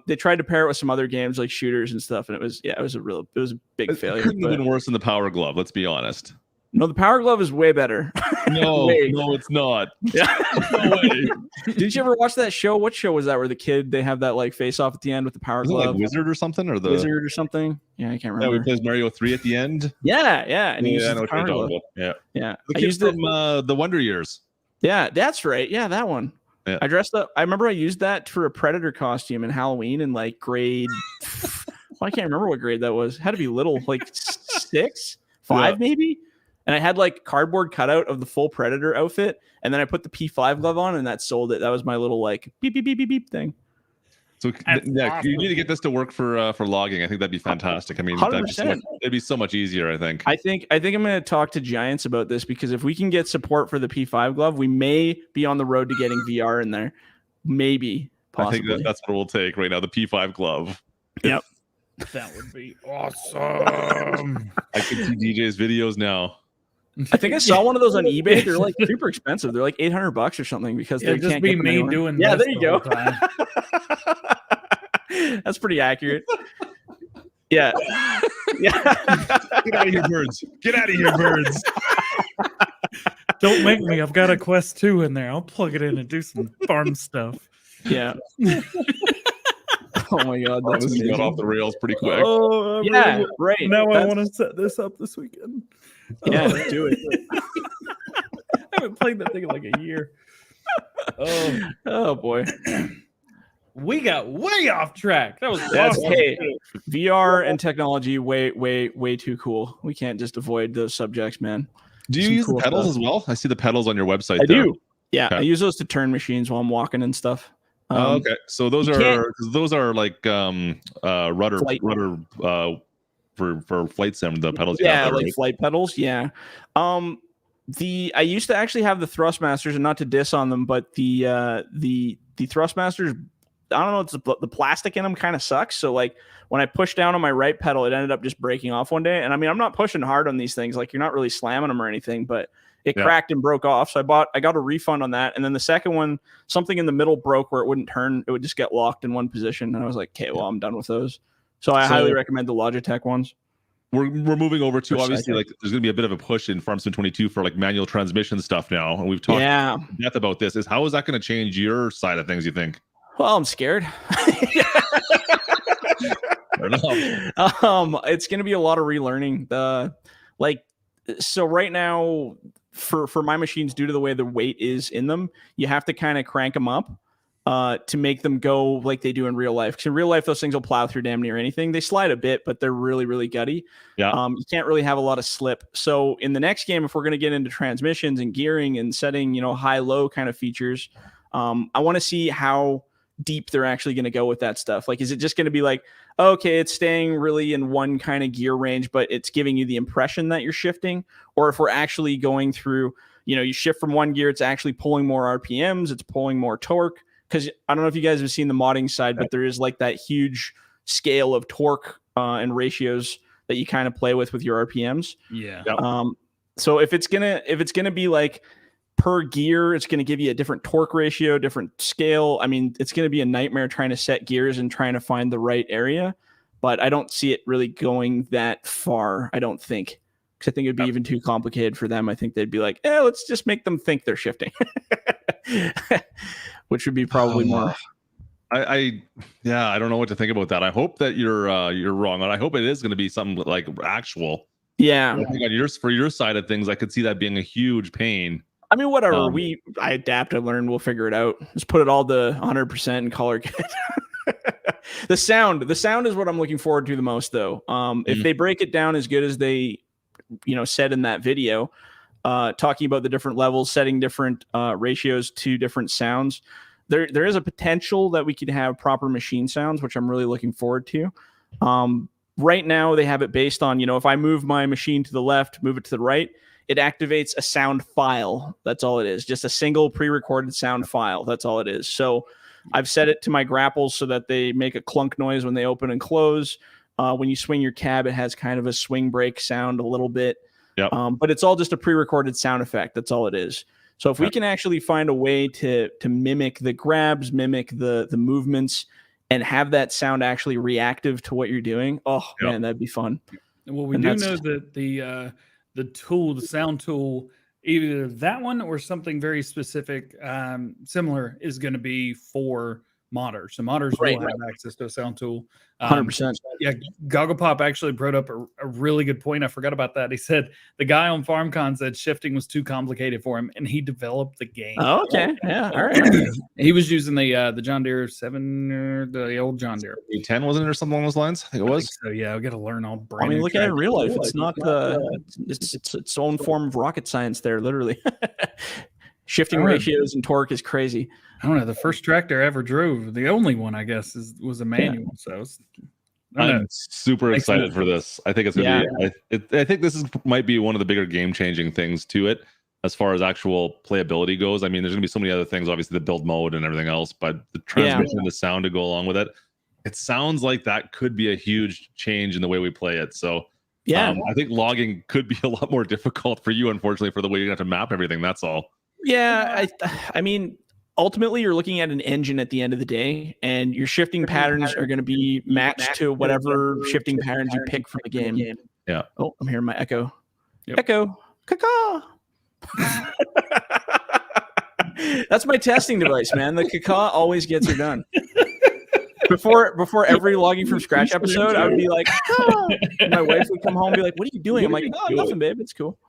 They tried to pair it with some other games like shooters and stuff, and it was a big failure. It couldn't have been worse than the Power Glove. Let's be honest. No, the Power Glove is way better. No, no, it's not. Yeah. No way. Did you ever watch that show? What show was that? Where the kid they have that like face off at the end with the Power Glove? Like Wizard or something, or the Wizard or something? Yeah, I can't remember. Yeah, we plays Mario 3 at the end. Yeah, and he I know what you're talking about. Yeah. The kid from the Wonder Years. Yeah, that's right. Yeah, that one. Yeah. I dressed up. I remember I used that for a Predator costume in Halloween in like grade. I can't remember what grade that was. It had to be little, like 6, 5 maybe. And I had like cardboard cutout of the full Predator outfit, and then I put the P5 glove on, and that sold it. That was my little like beep beep beep beep beep thing. So yeah, you need to get this to work for logging. I think that'd be fantastic. I mean, it'd be so much easier. I think I'm going to talk to Giants about this, because if we can get support for the P5 glove, we may be on the road to getting VR in there. Maybe, possibly. I think that's what it will take right now. The P5 glove. Yep, that would be awesome. I can see DJ's videos now. I think I saw one of those on eBay. They're like super expensive. They're like $800 or something, because they just can't be get me anywhere. doing. Yeah, there you go. That's pretty accurate. Yeah. Get out of here, birds. Get out of here, birds. Don't make me. I've got a Quest 2 in there. I'll plug it in and do some farm stuff. Yeah. Oh my God, that's got off the rails pretty quick. Oh, yeah, really, right. Now I want to set this up this weekend. Yeah, do it. I haven't played that thing in like a year. Oh boy. We got way off track. That was awesome. Hey, VR and technology way too cool. We can't just avoid those subjects, man. Do you use the pedals as well? I see the pedals on your website. I do. Yeah, okay. I use those to turn machines while I'm walking and stuff. Okay, so those are like rudder for flight sim, the pedals. Yeah, like flight pedals. Yeah. I used to actually have the Thrustmasters, and not to diss on them, but the Thrustmasters I don't know, it's the plastic in them kind of sucks. So like when I pushed down on my right pedal, it ended up just breaking off one day. And I mean, I'm not pushing hard on these things. Like you're not really slamming them or anything, but it cracked and broke off. So I got a refund on that. And then the second one, something in the middle broke where it wouldn't turn. It would just get locked in one position. And I was like, okay, well, I'm done with those. So I highly recommend the Logitech ones. We're moving over to obviously like there's going to be a bit of a push in FS22 for like manual transmission stuff now, and we've talked in depth about this. How is that going to change your side of things, you think? Well, I'm scared. It's going to be a lot of relearning. So right now for my machines, due to the way the weight is in them, you have to kind of crank them up to make them go like they do in real life. Because in real life, those things will plow through damn near anything. They slide a bit, but they're really, really gutty. Yeah. You can't really have a lot of slip. So in the next game, if we're going to get into transmissions and gearing and setting, high-low kind of features, I want to see how deep they're actually going to go with that stuff. Like, is it just going to be like, okay, it's staying really in one kind of gear range, but it's giving you the impression that you're shifting? Or if we're actually going through, you shift from one gear, it's actually pulling more RPMs, it's pulling more torque. Because I don't know if you guys have seen the modding side, but there is like that huge scale of torque and ratios that you kind of play with your RPMs. Yeah. So if it's gonna be like per gear, it's gonna give you a different torque ratio, different scale. I mean, it's gonna be a nightmare trying to set gears and trying to find the right area. But I don't see it really going that far. I don't think. Because I think it'd be even too complicated for them. I think they'd be like, let's just make them think they're shifting. Which would be probably more. I don't know what to think about that. I hope that you're wrong, and I hope it is going to be something like actual. Yeah. I think for your side of things, I could see that being a huge pain. I mean, whatever. I adapt, I learn, we'll figure it out. Just put it all to 100% and call it good. The sound is what I'm looking forward to the most, though. If they break it down as good as they, said in that video, talking about the different levels, setting different ratios to different sounds, there is a potential that we could have proper machine sounds, which I'm really looking forward to. Right now, they have it based on, if I move my machine to the left, move it to the right, it activates a sound file. That's all it is. Just a single pre-recorded sound file. That's all it is. So I've set it to my grapples so that they make a clunk noise when they open and close. When you swing your cab, it has kind of a swing brake sound a little bit. Yep. But it's all just a pre-recorded sound effect. That's all it is. So if we can actually find a way to mimic the grabs, mimic the movements, and have that sound actually reactive to what you're doing, man, that'd be fun. Well, we do know that the tool, the sound tool, either that one or something very specific, similar, is going to be for modders. So modders will have access to a sound tool. 100%. Yeah, GoGoPop actually brought up a really good point. I forgot about that. He said the guy on FarmCon said shifting was too complicated for him, and he developed the game. Oh, okay. Yeah, all right. He was using the John Deere 7, the old John Deere. 10, wasn't it, or something along those lines? I think it was. So yeah, we got to learn all brand. I mean, look at it in real life. It's not it's its own form of rocket science there, literally. Shifting ratios and torque is crazy. I don't know. The first tractor I ever drove, the only one, I guess, was a manual. So I'm super excited for this. I think it's gonna be. I think this might be one of the bigger game-changing things to it, as far as actual playability goes. I mean, there's gonna be so many other things, obviously the build mode and everything else, but the transmission and the sound to go along with it. It sounds like that could be a huge change in the way we play it. So I think logging could be a lot more difficult for you, unfortunately, for the way you have to map everything. That's all. Yeah, I mean, ultimately, you're looking at an engine at the end of the day, and your shifting patterns are going to be matched to whatever shifting patterns you pick from the game. Yeah. Oh, I'm hearing my echo. Yep. Echo. Caca. That's my testing device, man. The caca always gets her done. Before every logging from scratch episode, I would be like, oh. My wife would come home and be like, what are you doing? I'm like, nothing, babe. It's cool.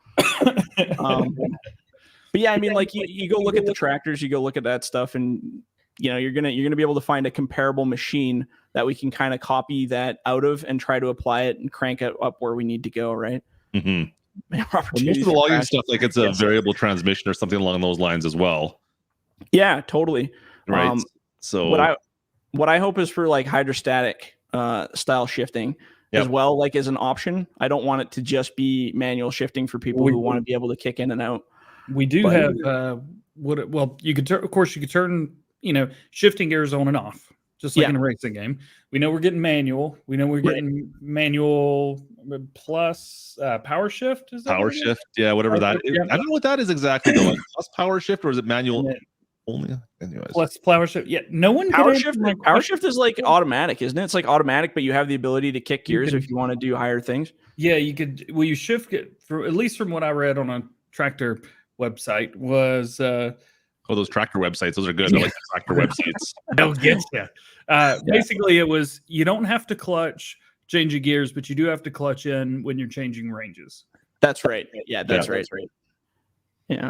But yeah, I mean, like you go look at the tractors, you go look at that stuff, and you're gonna be able to find a comparable machine that we can kind of copy that out of and try to apply it and crank it up where we need to go, right? Mm-hmm. Most of the logging stuff, like it's a variable transmission or something along those lines as well. Yeah, totally. Right. So what I hope is for like hydrostatic style shifting as well, like as an option. I don't want it to just be manual shifting for people who want to be able to kick in and out. We do have you could of course you could turn shifting gears on and off, just like in a racing game. We know we're getting manual. We know we're getting manual plus power shift. Is that power shift? Yeah, whatever that is. I don't know what that is exactly though. Like plus power shift, or is it manual only? Anyways. Plus power shift. Yeah, no one power shift. Power shift is like automatic, isn't it? It's like automatic, but you have the ability to kick gears if you want to do higher things. Yeah, you could. Well, you shift it for, at least from what I read on a tractor website, was those tractor websites, those are good. I like the tractor websites. They'll get you. Basically, it was you don't have to clutch change your gears, but you do have to clutch in when you're changing ranges. That's right. Yeah, that's right. Yeah.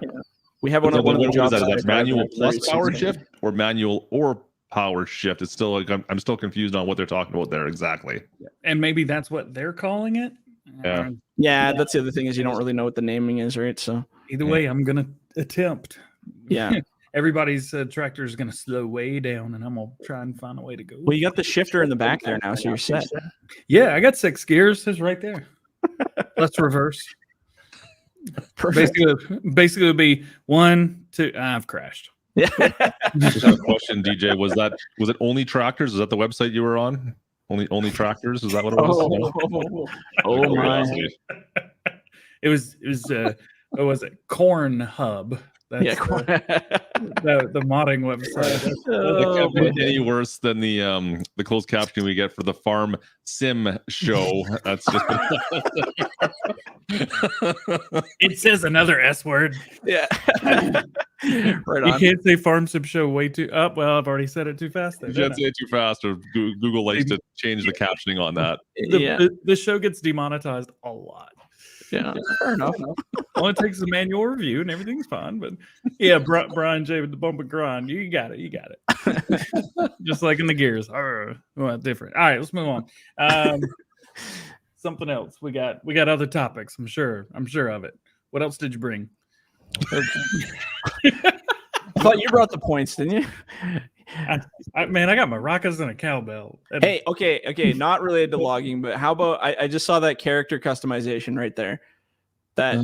We have one of the jobs that's manual plus power shift or manual or power shift. It's still like I'm still confused on what they're talking about there exactly. And maybe that's what they're calling it. Yeah, that's the other thing is you don't really know what the naming is, right? So either way, I'm gonna attempt. Yeah. Everybody's tractor is going to slow way down, and I'm going to try and find a way to go. Well, you got the shifter in the back there now, so you're set. Yeah, I got 6 gears. It's right there. Let's reverse. Perfect. Basically, it would be 1, 2. I've crashed. Yeah. Just have a question, DJ. Was it only tractors? Is that the website you were on? Only tractors? Is that what it was? Oh my! It was. What was it? Corn Hub. That's the modding website. It can't be any worse than the closed captioning we get for the Farm Sim show. That's just it says another S word. Yeah. Right on. You can't say Farm Sim show way too up. Well, I've already said it too fast there. You can't say it too fast, or Google likes to change the captioning on that. The show gets demonetized a lot. Yeah, fair enough. Only takes a manual review and everything's fine. But yeah, Brian J with the bump and grind. You got it. Just like in the gears. Well, different. All right, let's move on. Something else. We got other topics. I'm sure of it. What else did you bring? I thought you brought the points, didn't you? I got maracas and a cowbell. Hey, okay, not related to logging, but how about I just saw that character customization right there. That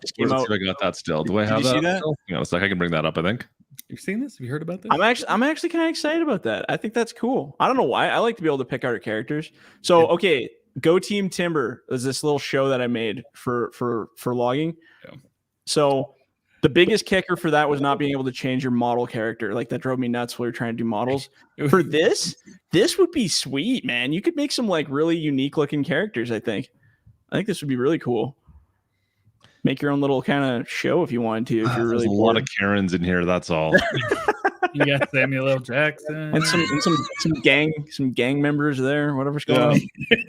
just came out. I got that still. Do I have that? See that? Hang on a sec. I can bring that up. I think. You've seen this? Have you heard about this? I'm actually kind of excited about that. I think that's cool. I don't know why. I like to be able to pick out our characters. So okay, Go Team Timber is this little show that I made for logging. Yeah. So the biggest kicker for that was not being able to change your model character. Like that drove me nuts when we were trying to do models. For this would be sweet, man. You could make some like really unique looking characters. I think this would be really cool. Make your own little kind of show if you wanted to. If you're really a lot of Karens in here. That's all. You got Samuel L. Jackson and some gang members there. Whatever's going on.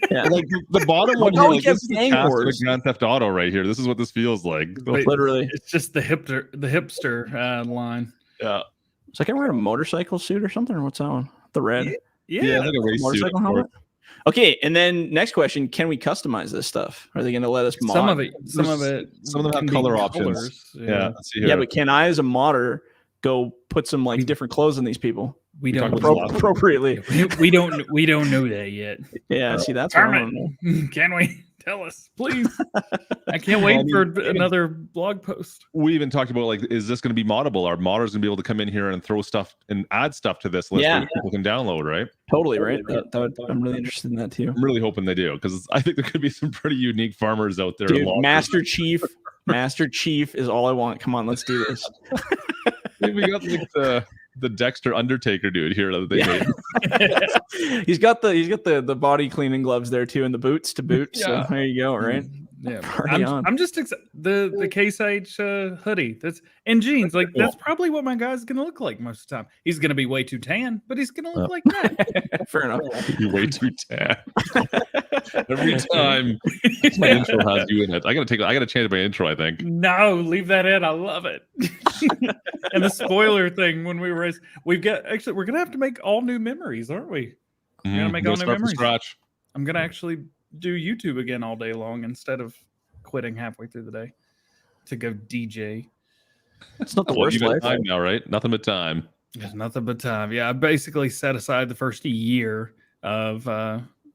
Yeah, like the bottom one here. Like, this is the cast of Grand Theft Auto right here. This is what this feels like. Literally, it's just the hipster line. Yeah. So I can wear a motorcycle suit or something, or what's that one? The red. Yeah, like a race motorcycle suit. Helmet. Okay, and then next question: can we customize this stuff? Are they going to let us mod? Some of it. Some of them have color options. Yeah. Let's see here. Yeah, but can I, as a modder, go put some like different clothes on these people? We don't appropriately. We don't know that yet. Yeah, see that's what I don't know. Can we? Tell us, please. I can't wait for another blog post. We even talked about like, is this going to be moddable? Are modders going to be able to come in here and throw stuff and add stuff to this list that people can download, right? Totally, right? I'm really interested in that too. I'm really hoping they do, because I think there could be some pretty unique farmers out there. Dude, Master Chief is all I want. Come on, let's do this. We got like the Dexter Undertaker dude here that they made. He's got the body cleaning gloves there too, and the boots to boot. Yeah. So there you go, right? Yeah, I'm just excited. The Case H hoodie and jeans. Like that's probably what my guy's gonna look like most of the time. He's gonna be way too tan, but he's gonna look like that. Fair enough. You're way too tan. Every time my intro has you in it. I gotta change my intro, I think. No, leave that in. I love it. And the spoiler thing when we race, we're gonna have to make all new memories, aren't we? We're gonna make all new memories. Scratch. I'm gonna actually do YouTube again all day long instead of quitting halfway through the day to go DJ. It's not the worst life. Time now, right? Nothing but time. There's nothing but time. Yeah, I basically set aside the first year of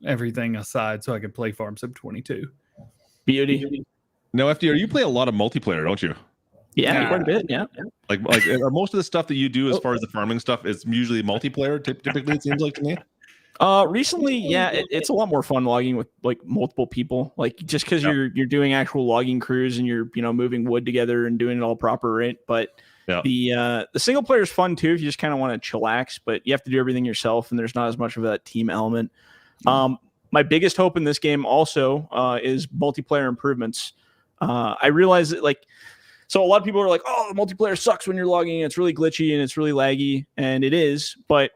everything aside so I could play Farm Sim 22. Beauty. Now, FDR, you play a lot of multiplayer, don't you? Yeah, quite a bit. Yeah. Like most of the stuff that you do as far as the farming stuff is usually multiplayer. Typically, it seems like to me. Recently, yeah, it's a lot more fun logging with like multiple people. Like just because you're doing actual logging crews and you're moving wood together and doing it all proper, right? But the single player is fun too if you just kind of want to chillax, but you have to do everything yourself, and there's not as much of that team element. My biggest hope in this game also is multiplayer improvements. I realize that so a lot of people are like, oh, the multiplayer sucks when you're logging. It's really glitchy and it's really laggy, and it is. But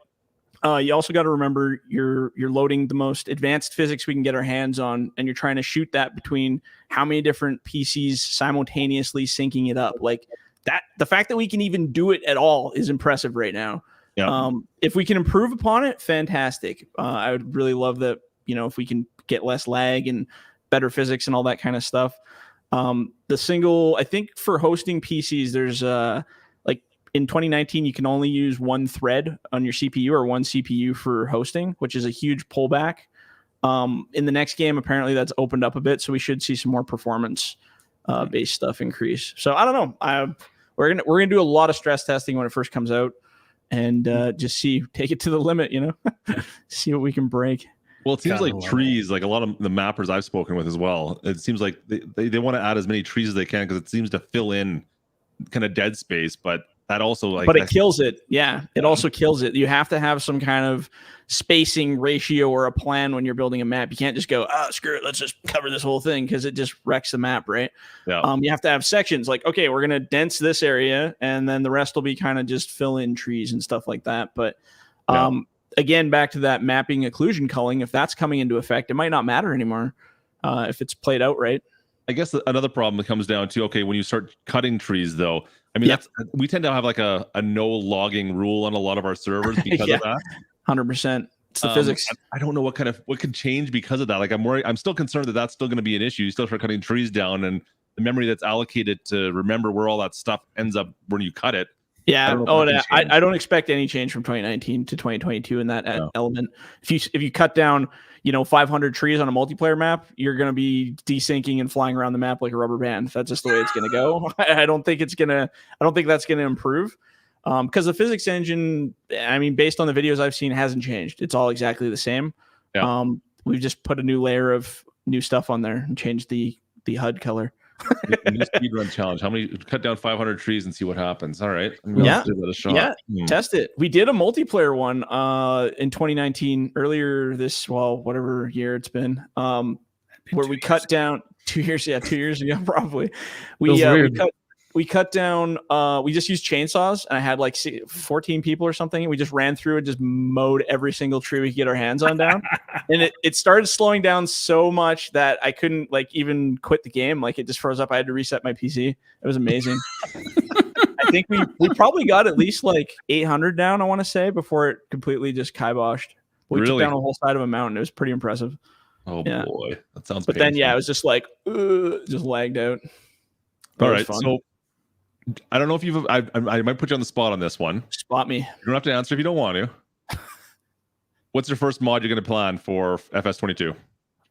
you also got to remember you're loading the most advanced physics we can get our hands on, and you're trying to shoot that between how many different PCs simultaneously syncing it up. Like that, the fact that we can even do it at all is impressive right now. Yeah. If we can improve upon it, fantastic. I would really love that. If we can get less lag and better physics and all that kind of stuff. I think for hosting PCs, there's in 2019, you can only use one thread on your CPU or one CPU for hosting, which is a huge pullback. In the next game, apparently that's opened up a bit, so we should see some more performance based stuff increase. So I don't know. We're gonna do a lot of stress testing when it first comes out, and just take it to the limit. See what we can break. Well, it seems like trees, like a lot of the mappers I've spoken with as well, it seems like they want to add as many trees as they can because it seems to fill in kind of dead space, but that also it kills it. Yeah, it also kills it. You have to have some kind of spacing ratio or a plan when you're building a map. You can't just go, screw it, let's just cover this whole thing, because it just wrecks the map, right? Yeah. You have to have sections like, okay, we're going to dense this area, and then the rest will be kind of just fill in trees and stuff like that. But again, back to that mapping occlusion culling, if that's coming into effect, it might not matter anymore if it's played out right. I guess another problem that comes down to, okay, when you start cutting trees, though, I mean, we tend to have like a no logging rule on a lot of our servers because of that. 100%. It's the physics. I don't know what could change because of that. Like, I'm worried. I'm still concerned that that's still going to be an issue. You still start cutting trees down, and the memory that's allocated to remember where all that stuff ends up when you cut it. Yeah. I don't expect any change from 2019 to 2022 in that element. If you cut down, 500 trees on a multiplayer map, you're going to be desyncing and flying around the map like a rubber band. That's just the way it's going to go. I don't think that's going to improve. Because the physics engine, I mean, based on the videos I've seen, hasn't changed. It's all exactly the same. Yeah. We've just put a new layer of new stuff on there and changed the HUD color. New speedrun challenge. How many? Cut down 500 trees and see what happens. All right. Yeah. Give that a shot. Yeah. Test it. We did a multiplayer one in 2019, earlier whatever year it's been, where we cut down 2 years. Yeah, 2 years ago, probably. We cut down, we just used chainsaws, and I had like 14 people or something. And we just ran through and just mowed every single tree we could get our hands on down. And it started slowing down so much that I couldn't even quit the game. Like, it just froze up. I had to reset my PC. It was amazing. I think we probably got at least 800 down, I want to say, before it completely just kiboshed. We took down a whole side of a mountain. It was pretty impressive. Oh boy, that sounds. But painful. Then it was just just lagged out. All right, so I don't know if I might put you on the spot on this one. Spot me. You don't have to answer if you don't want to. What's your first mod you're going to plan for FS22?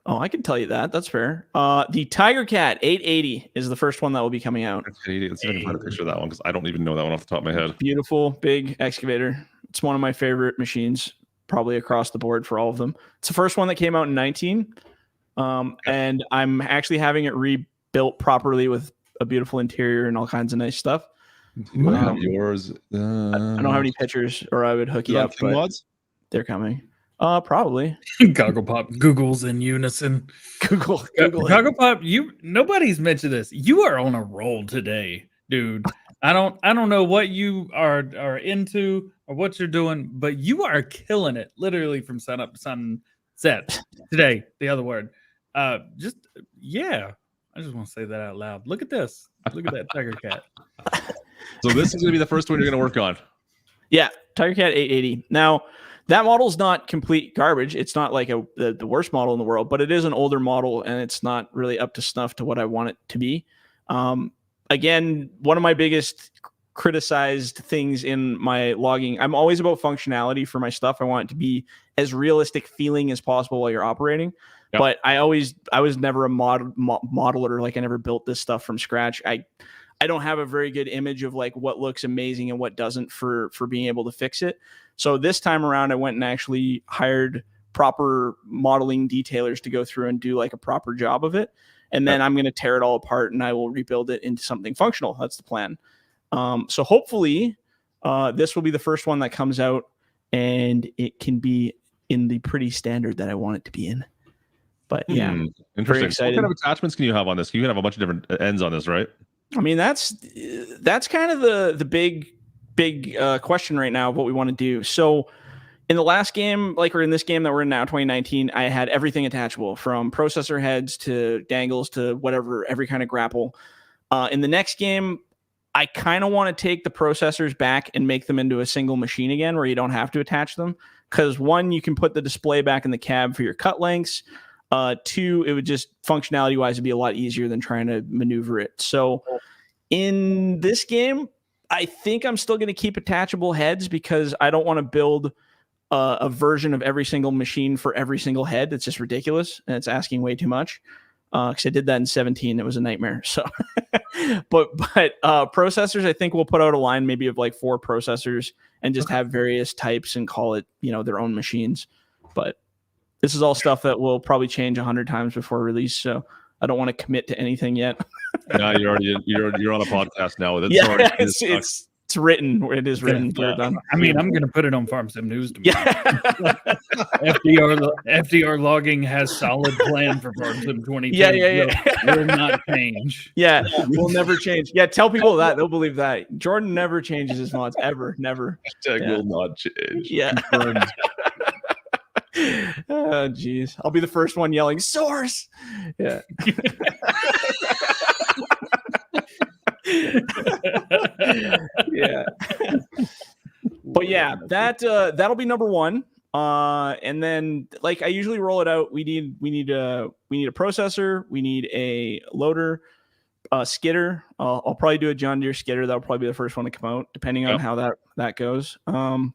Oh, I can tell you that. That's fair. The Tiger Cat 880 is the first one that will be coming out. Let's see if I can find a picture of that one, because I don't even know that one off the top of my head. Beautiful, big excavator. It's one of my favorite machines, probably across the board for all of them. It's the first one that came out in 19. And I'm actually having it rebuilt properly with a beautiful interior and all kinds of nice stuff. Yours. I don't have any pictures, or I would hook you up. But mods? They're coming. Probably. Goggle Pop Googles in unison. Google. Goggle Pop, nobody's mentioned this. You are on a roll today, dude. I don't know what you are into or what you're doing, but you are killing it, literally from sun up to sunset today. The other word. I just want to say that out loud. Look at this. Look at that Tiger Cat. So this is going to be the first one you're going to work on. Yeah, Tiger Cat 880. Now, that model's not complete garbage. It's not like the worst model in the world, but it is an older model, and it's not really up to snuff to what I want it to be. Again, one of my biggest criticized things in my logging, I'm always about functionality for my stuff. I want it to be as realistic feeling as possible while you're operating. Yep. But I was never a modeler. Like, I never built this stuff from scratch. I don't have a very good image of like what looks amazing and what doesn't for being able to fix it. So this time around, I went and actually hired proper modeling detailers to go through and do like a proper job of it. And then I'm going to tear it all apart and I will rebuild it into something functional. That's the plan. So hopefully this will be the first one that comes out and it can be in the pretty standard that I want it to be in. But yeah, interesting. What kind of attachments can you have on this? You can have a bunch of different ends on this, right? I mean, that's kind of the big question right now of what we want to do. So in the last game, like we're in this game that we're in now, 2019, I had everything attachable from processor heads to dangles to whatever, every kind of grapple. In the next game, I kind of want to take the processors back and make them into a single machine again where you don't have to attach them. Because one, you can put the display back in the cab for your cut lengths. Two, it would just functionality wise it'd be a lot easier than trying to maneuver it. So in this game, I think I'm still going to keep attachable heads because I don't want to build a version of every single machine for every single head. It's just ridiculous and it's asking way too much. Because I did that in 17, it was a nightmare. So, but processors, I think we'll put out a line maybe of like 4 processors and just have various types and call it, their own machines. But this is all stuff that will probably change 100 times before release. So I don't want to commit to anything yet. No, you're on a podcast now. It's written. It is written. I mean, I'm going to put it on Farm Sim News tomorrow. FDR logging has solid plan for Farm Sim 22. Yeah. Will not change. Yeah, will never change. Yeah, tell people that. They'll believe that. Jordan never changes his mods. Ever. Never. Will not change. Yeah. Oh, geez. I'll be the first one yelling, source! Yeah. Yeah. But yeah, that'll be number 1. And then like I usually roll it out. We need a processor, we need a loader, skidder. I'll probably do a John Deere skidder. That'll probably be the first one to come out, depending on how that goes. And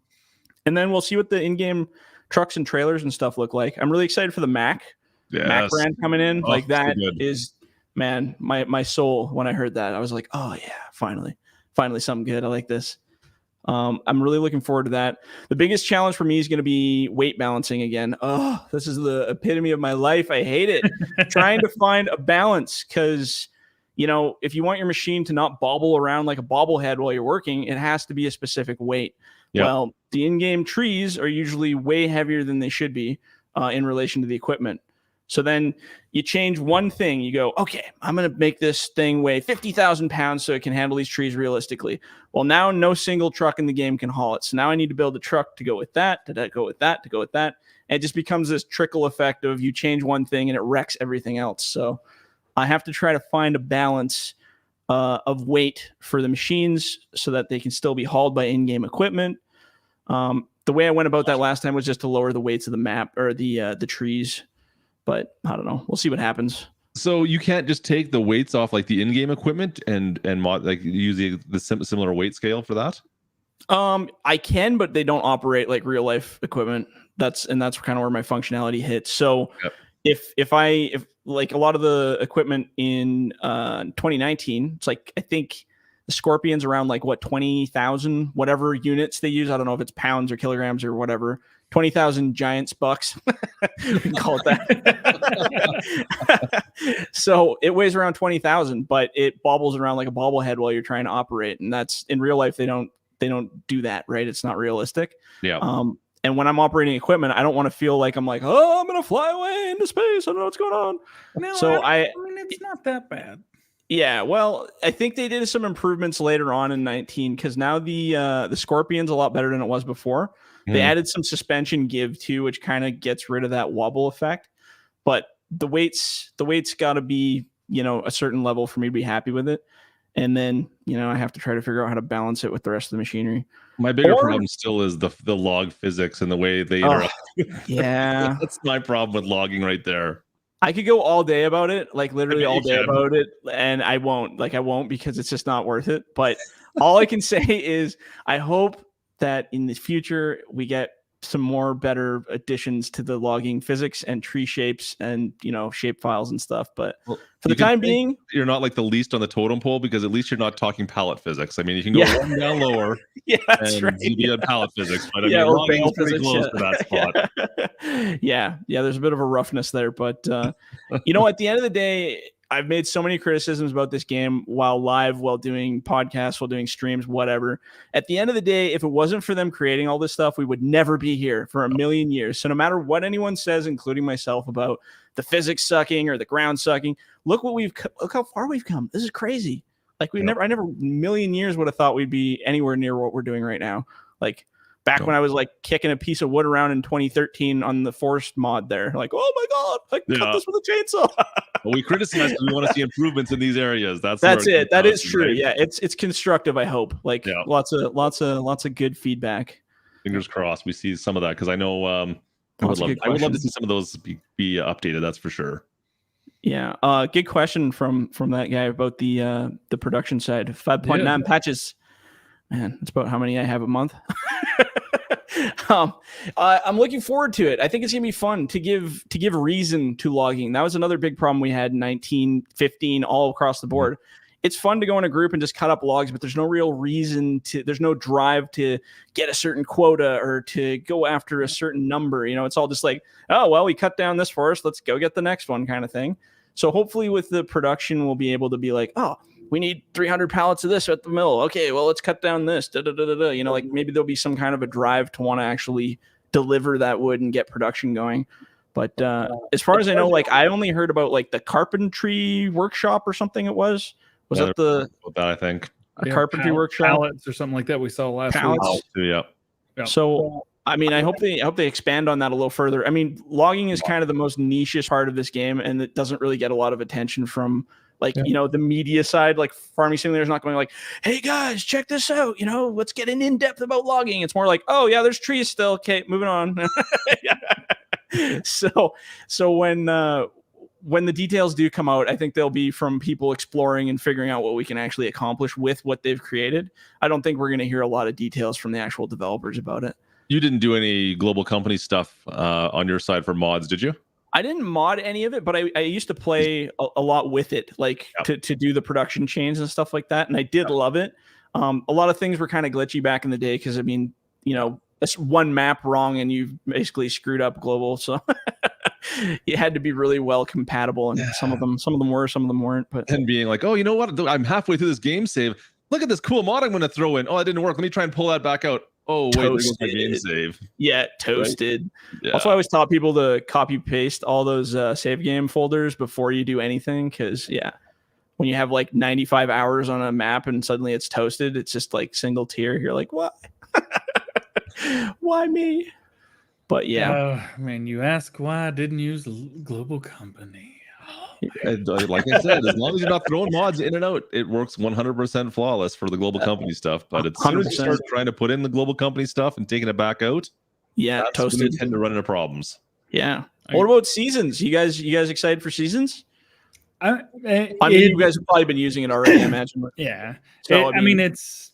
then we'll see what the in-game trucks and trailers and stuff look like. I'm really excited for the Mac. Yes. Mac brand coming in. Like that so is, man, my soul when I heard that. I was like, oh yeah, finally something good. I like this. I'm really looking forward to that. The biggest challenge for me is going to be weight balancing again. Oh, this is the epitome of my life. I hate it. Trying to find a balance because, if you want your machine to not bobble around like a bobblehead while you're working, it has to be a specific weight. Yep. Well, the in-game trees are usually way heavier than they should be in relation to the equipment. So then you change one thing. You go, okay, I'm going to make this thing weigh 50,000 pounds so it can handle these trees realistically. Well, now no single truck in the game can haul it. So now I need to build a truck to go with that, to go with that, to go with that. And it just becomes this trickle effect of you change one thing and it wrecks everything else. So I have to try to find a balance of weight for the machines so that they can still be hauled by in-game equipment. The way I went about that last time was just to lower the weights of the map or the trees. But I don't know. We'll see what happens. So you can't just take the weights off like the in-game equipment and use the similar weight scale for that? I can, but they don't operate like real life equipment. That's kind of where my functionality hits. So if like a lot of the equipment in 2019, it's like I think the Scorpion's around like 20,000 whatever units they use. I don't know if it's pounds or kilograms or whatever. 20,000 giants bucks. We can call it that. So it weighs around 20,000, but it bobbles around like a bobblehead while you're trying to operate. And that's in real life. They don't do that, right? It's not realistic. Yeah. And when I'm operating equipment, I don't want to feel like I'm like, oh, I'm going to fly away into space. I don't know what's going on. No, so I mean, it's not that bad. Yeah, well, I think they did some improvements later on in 19 because now the Scorpion's a lot better than it was before. They added some suspension give too, which kind of gets rid of that wobble effect. But the weight's got to be, a certain level for me to be happy with it. And then, I have to try to figure out how to balance it with the rest of the machinery. My bigger problem still is the log physics and the way they interact. Yeah. That's my problem with logging right there. I could go all day about it, like literally all day about it. And I won't because it's just not worth it. But all I can say is I hope that in the future we get some more better additions to the logging physics and tree shapes and, shape files and stuff. But for the time being, you're not like the least on the totem pole, because at least you're not talking palette physics. I mean, you can go one down lower. Yeah, that's and right. be on palette physics, but or bale pretty physics, close to that spot. Yeah, there's a bit of a roughness there, but at the end of the day, I've made so many criticisms about this game while live, while doing podcasts, while doing streams, whatever. At the end of the day, if it wasn't for them creating all this stuff, we would never be here for a million years. So no matter what anyone says, including myself, about the physics sucking or the ground sucking, look how far we've come. This is crazy. Like I never a million years would have thought we'd be anywhere near what we're doing right now. Like back when I was like kicking a piece of wood around in 2013 on the forest mod there, like, oh my God, I cut this with a chainsaw. Well, we criticize because we want to see improvements in these areas. That's it. That is true. Right? Yeah, it's constructive. I hope. Like lots of good feedback. Fingers crossed we see some of that, because I know I would love to see some of those be updated. That's for sure. Yeah. Good question from that guy about the production side. 5.9 patches. Man, that's about how many I have a month. I'm looking forward to it. I think it's gonna be fun to give reason to logging. That was another big problem we had in 1915 all across the board. It's fun to go in a group and just cut up logs, but there's no real reason there's no drive to get a certain quota or to go after a certain number. It's all just like, oh, well, we cut down this forest, let's go get the next one kind of thing. So hopefully with the production, we'll be able to be like, oh, we need 300 pallets of this at the mill. Okay, well, let's cut down this. Like maybe there'll be some kind of a drive to want to actually deliver that wood and get production going. But as far as I know, like I only heard about like the carpentry workshop or something. Was that I think a carpentry workshop, pallets or something like that we saw last week. Yeah. So I mean, I hope they expand on that a little further. I mean, logging is kind of the most niche part of this game, and it doesn't really get a lot of attention from the media side. Like Farming Simulator is not going like, hey guys, check this out. Let's get in depth about logging. It's more like, oh yeah, there's trees still. Okay, moving on. So when the details do come out, I think they'll be from people exploring and figuring out what we can actually accomplish with what they've created. I don't think we're going to hear a lot of details from the actual developers about it. You didn't do any global company stuff on your side for mods, did you? I didn't mod any of it, but I used to play a lot with it, like to do the production chains and stuff like that. And I did love it. A lot of things were kind of glitchy back in the day because, I mean, that's one map wrong and you've basically screwed up global. So it had to be really well compatible. And some of them were, some of them weren't. But and being like, oh, you know what? I'm halfway through this game save. Look at this cool mod I'm going to throw in. Oh, that didn't work. Let me try and pull that back out. Oh, wait, there goes my game save. Yeah, toasted. Right? Yeah. That's why I always taught people to copy paste all those save game folders before you do anything. Because, when you have like 95 hours on a map and suddenly it's toasted, it's just like single tier. You're like, what? Why me? But man, you ask why I didn't use global company. And, like I said, as long as you're not throwing mods in and out, it works 100% flawless for the global company stuff. But as soon as you start trying to put in the global company stuff and taking it back out, that's toasted. when you tend to run into problems. Yeah. What about seasons? You guys excited for seasons? I mean, you guys have probably been using it already, I imagine. Yeah. So, I mean, it's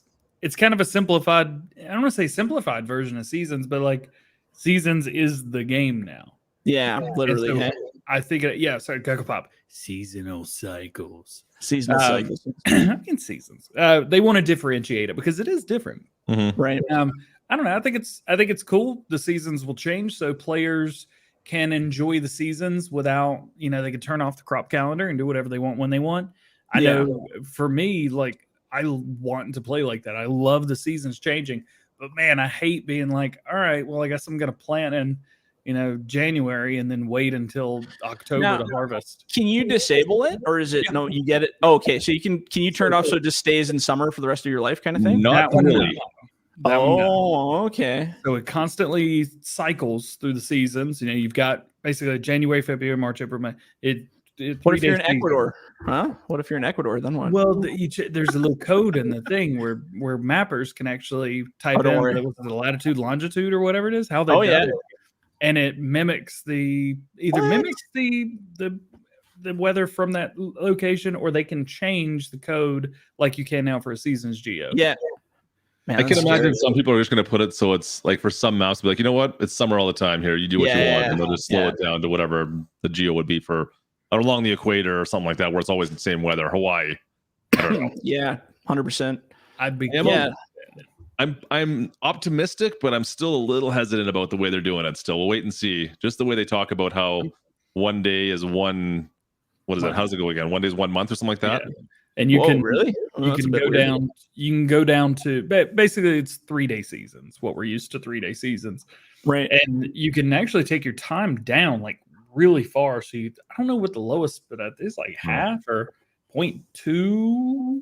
kind of a simplified. I don't want to say simplified version of seasons, but like seasons is the game now. Yeah, literally. So, I think, sorry, Coco Pop. Seasonal cycles. Seasonal cycles. In seasons. They want to differentiate it because it is different. Mm-hmm. Right. I don't know. I think it's cool. The seasons will change so players can enjoy the seasons without, they can turn off the crop calendar and do whatever they want when they want. I know for me, like, I want to play like that. I love the seasons changing. But, man, I hate being like, all right, well, I guess I'm going to plant in January and then wait until October to harvest. Can you disable it, or is it no? You get it. Oh, okay, so can you turn it off so it just stays in summer for the rest of your life, kind of thing? Not really. Okay. So it constantly cycles through the seasons. You've got basically January, February, March, April, May. What if you're in Ecuador? Huh? What if you're in Ecuador? Then what? Well, there's a little code in the thing where mappers can actually type in the latitude, longitude, or whatever it is. How they do it. And it mimics the weather from that location, or they can change the code like you can now for a seasons geo. Yeah. Man, I can imagine scary. some people are just going to put it so it's like for some maps, be like, you know what, it's summer all the time here. You do what you want, and they'll just slow it down to whatever the geo would be for along the equator or something like that, where it's always the same weather. Hawaii, I don't know. Yeah, 100%. I'd be. I'm optimistic, but I'm still a little hesitant about the way they're doing it. Still, we'll wait and see. Just the way they talk about how one day is one. What is that? How does it go again? One day is 1 month or something like that. Yeah. And you can really you can go down. You can go down to basically it's 3-day seasons. What we're used to 3-day seasons, right? And you can actually take your time down like really far. So I don't know what the lowest, but it's like half or 0.2.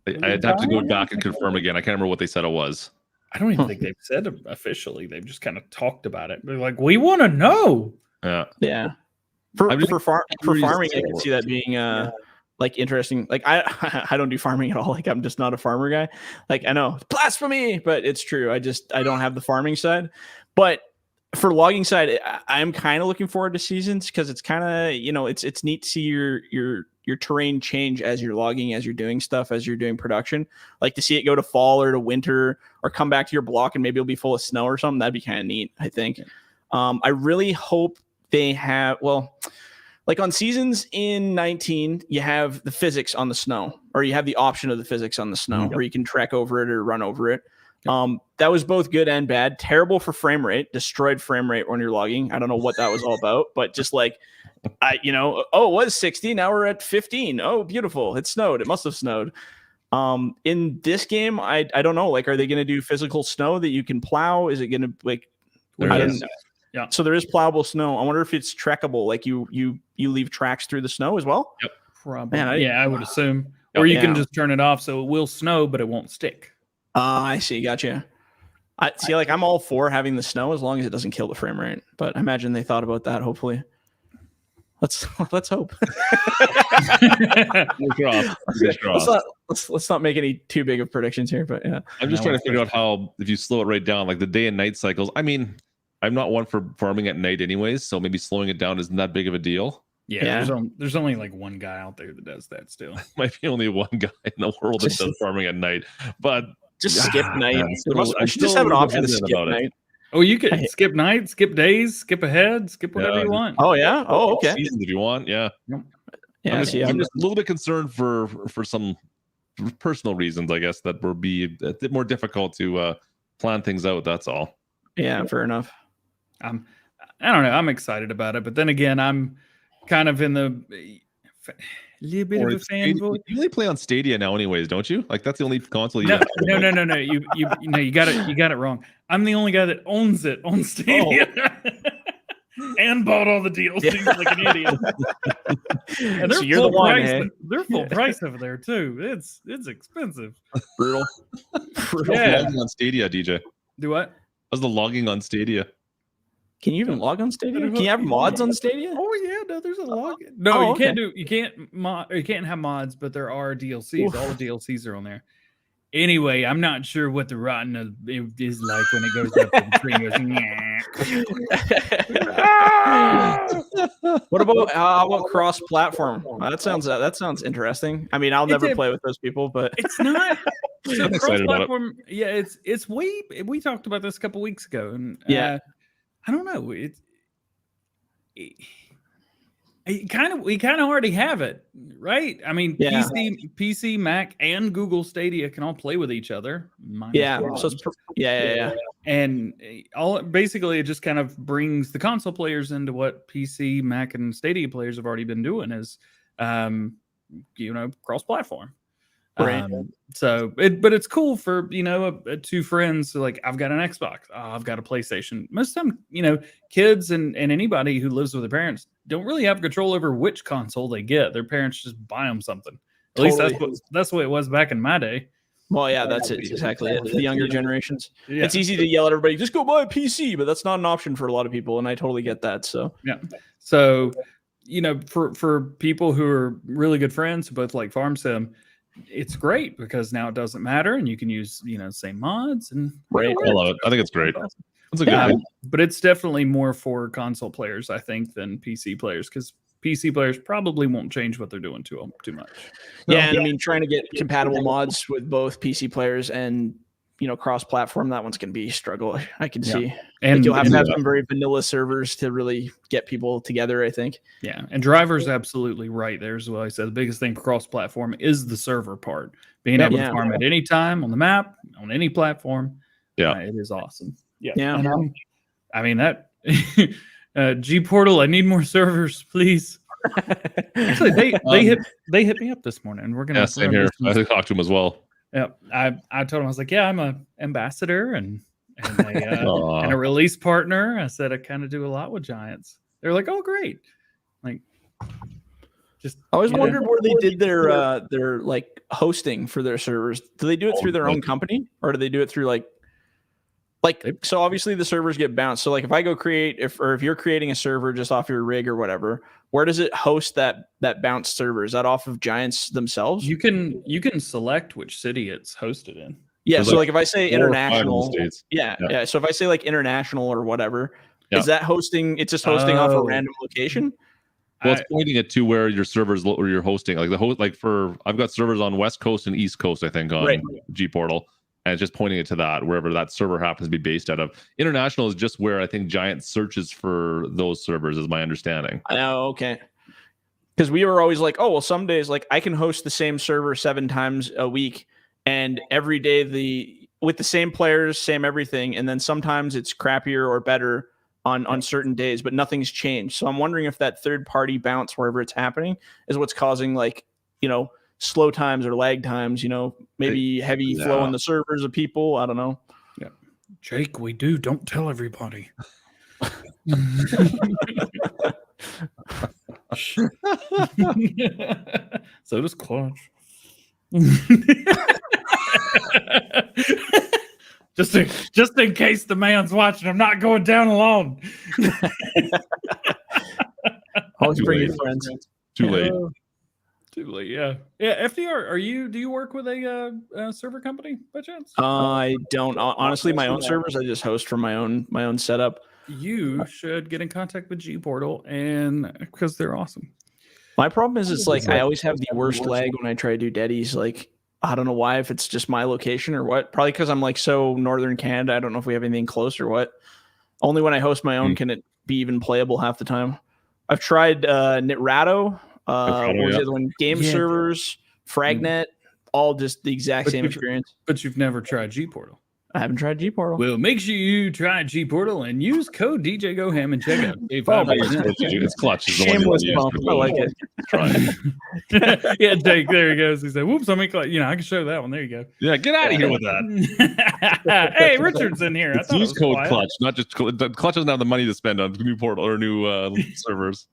I'd have to go back and confirm again. I can't remember what they said it was. I don't even think they've said it officially. They've just kind of talked about it. They're like, we want to know. Yeah. For farming, I can see that being like interesting. Like I don't do farming at all. Like I'm just not a farmer guy. Like I know blasphemy, but it's true. I don't have the farming side. But for logging side, I'm kind of looking forward to seasons because it's kind of it's neat to see your terrain change as you're logging, as you're doing stuff, as you're doing production. Like to see it go to fall or to winter or come back to your block and maybe it'll be full of snow or something. That'd be kind of neat, I think. I really hope they have, like on seasons in 19, you have the physics on the snow, or you have the option of the physics on the snow where you can trek over it or run over it. That was both good and bad. Terrible for frame rate, destroyed frame rate when you're logging. I don't know what that was all about, but just like, it was 60. Now we're at 15. Oh, beautiful. It snowed. It must have snowed. In this game, I don't know. Like, are they going to do physical snow that you can plow? Is it going to like, I don't know. Yeah. So there is plowable snow. I wonder if it's trekkable. Like you leave tracks through the snow as well. Yep. Probably. Man, I would assume. Or you can just turn it off so it will snow, but it won't stick. I see. Gotcha. I see. Like I'm all for having the snow as long as it doesn't kill the frame rate. But I imagine they thought about that. Hopefully, let's hope. Let's not make any too big of predictions here. But yeah, I'm just trying to figure out how if you slow it right down, like the day and night cycles. I mean, I'm not one for farming at night, anyways. So maybe slowing it down isn't that big of a deal. Yeah. There's only like one guy out there that does that still. Might be only one guy in the world that does farming at night, but just skip night. I should just have an option to skip night. Oh, you can skip night, skip days, skip ahead, skip whatever you want. Oh yeah. Oh okay. Seasons if you want. Yeah. Yeah. I'm just a little bit concerned for some personal reasons, I guess, that will be a bit more difficult to plan things out. That's all. Yeah. Fair enough. I don't know. I'm excited about it, but then again, I'm kind of in the little bit of a fanboy. You really play on Stadia now, anyways, don't you? Like that's the only console you. No. You got it wrong. I'm the only guy that owns it on Stadia. And bought all the deals like an idiot. And they're so full price. Hey? They're full price over there too. It's expensive. Brutal. Yeah. Logging on Stadia, DJ. Do what? How's the logging on Stadia? Can you even log on Stadia? Can you have mods on Stadia? Oh yeah, no, there's a log. No, you can't have mods, but there are DLCs. Oof. All the DLCs are on there. Anyway, I'm not sure what the rotten is like when it goes up and the screen goes. What about how about cross-platform? That sounds interesting. I mean, I'll never play with those people, but it's not. So cross-platform, yeah, it's way. We talked about this a couple weeks ago, and I don't know. We kind of already have it, right? I mean, PC, Mac, and Google Stadia can all play with each other. And basically it just kind of brings the console players into what PC, Mac, and Stadia players have already been doing is, cross-platform. Right. But it's cool for two friends. So like I've got an Xbox, I've got a PlayStation. Most of them, kids and anybody who lives with their parents don't really have control over which console they get. Their parents just buy them something. At least that's the way it was back in my day. Well, yeah, that's it. Exactly it. For the younger generations, it's easy to yell at everybody, just go buy a PC, but that's not an option for a lot of people, and I totally get that. So so for people who are really good friends who both like farm sim, it's great because now it doesn't matter and you can use same mods and right. I love it. I think it's great. It's a good thing. But it's definitely more for console players, I think, than PC players because PC players probably won't change what they're doing to them too much. Yeah, and I mean trying to get compatible mods with both PC players and cross-platform, that one's going to be a struggle. I can see. And like you'll have to have some very vanilla servers to really get people together, I think. Yeah, and Driver's absolutely right there as well. He said the biggest thing cross-platform is the server part. Being able to farm at any time on the map, on any platform. Yeah, it is awesome. Yeah. And I mean, that G Portal, I need more servers, please. Actually, they hit me up this morning, and we're gonna. Yeah, same here. I talked to him as well. Yeah, I told him, I was like, yeah, I'm a ambassador and a release partner. I said I kind of do a lot with Giants. They're like, oh, great. Like, just I always wondered where they did their like hosting for their servers. Do they do it through their own company, or do they do it through like so obviously the servers get bounced. So like if I go create if you're creating a server just off your rig or whatever, where does it host that bounced server? Is that off of Giants themselves? You can select which city it's hosted in. Yeah, so like if I say international, yeah. So if I say like international or whatever, is that hosting? It's just hosting off a random location. Well, it's pointing it to where your servers or you're hosting. Like the host, like for I've got servers on West Coast and East Coast, I think on G Portal. And it's just pointing it to that, wherever that server happens to be based out of. International is just where I think Giant searches for those servers, is my understanding. Oh, okay. Because we were always like, oh, well, some days, like, I can host the same server 7 times a week, and every day with the same players, same everything, and then sometimes it's crappier or better on certain days, but nothing's changed. So I'm wondering if that third-party bounce, wherever it's happening, is what's causing, like, slow times or lag times, maybe heavy flow in the servers of people. I don't know. Yeah. Jake, we do. Don't tell everybody. So does Klutch. Just in case the man's watching, I'm not going down alone. Always bring your friends. Too late. Too late, yeah. FDR, do you work with a server company by chance? I don't. Honestly, my own servers, I just host from my own setup. You should get in contact with G Portal, and because they're awesome. My problem is it's like I always have the worst lag when I try to do deadies. Like, I don't know why, if it's just my location or what. Probably because I'm like so northern Canada. I don't know if we have anything close or what. Only when I host my own can it be even playable half the time. I've tried Nitrado. What was the other one? Game servers, Fragnet, all just the exact same experience. But you've never tried G Portal. I haven't tried G Portal. Well, make sure you try G Portal and use code DjGoHam and check out. It's Klutch. Shameless bump. I like it. Yeah, Jake. There he goes. He said, "Whoops, I make I can show that one. There you go." Yeah, get out of here with that. Hey, Richard's in here. Use code Klutch, not just Klutch doesn't have the money to spend on new portal or new servers.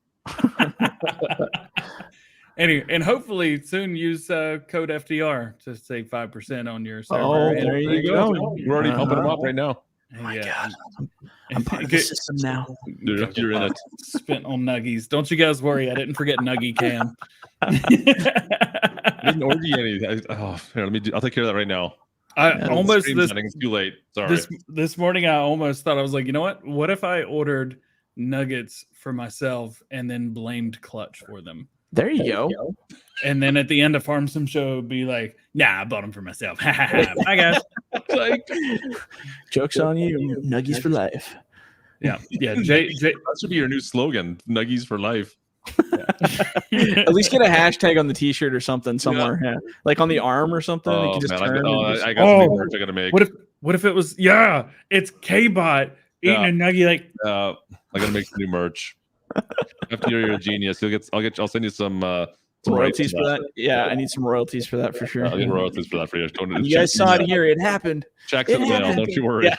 Anyway, and hopefully soon use code FDR to save 5% on your server. Oh, there you go. We're already pumping them up right now. Oh my God. I'm part of the system now. You're in it. Spent on nuggies. Don't you guys worry. I didn't forget Nuggie Cam. I didn't order any. I'll take care of that right now. It's too late. Sorry. This morning I almost thought, I was like, you know what? What if I ordered nuggets for myself and then blamed Klutch for them? There you go. And then at the end of Farm Sim Show, be like, nah, I bought them for myself. Bye, guys. Like, joke's on you. Nuggies for life. Yeah. Jay, that should be your new slogan. Nuggies for life. Yeah. At least get a hashtag on the t-shirt or something somewhere. Yeah. Like on the arm or something. Oh, you can just man, turn I got some merch I gotta make. What if it was it's K-Bot eating a nuggie like I gotta make some new merch. After you're a genius, I'll send you some royalties for that. Yeah, I need some royalties for that for sure. I'll get royalties for that for you. You guys saw it here. It happened. Checks in the mail. Don't you worry. Yeah.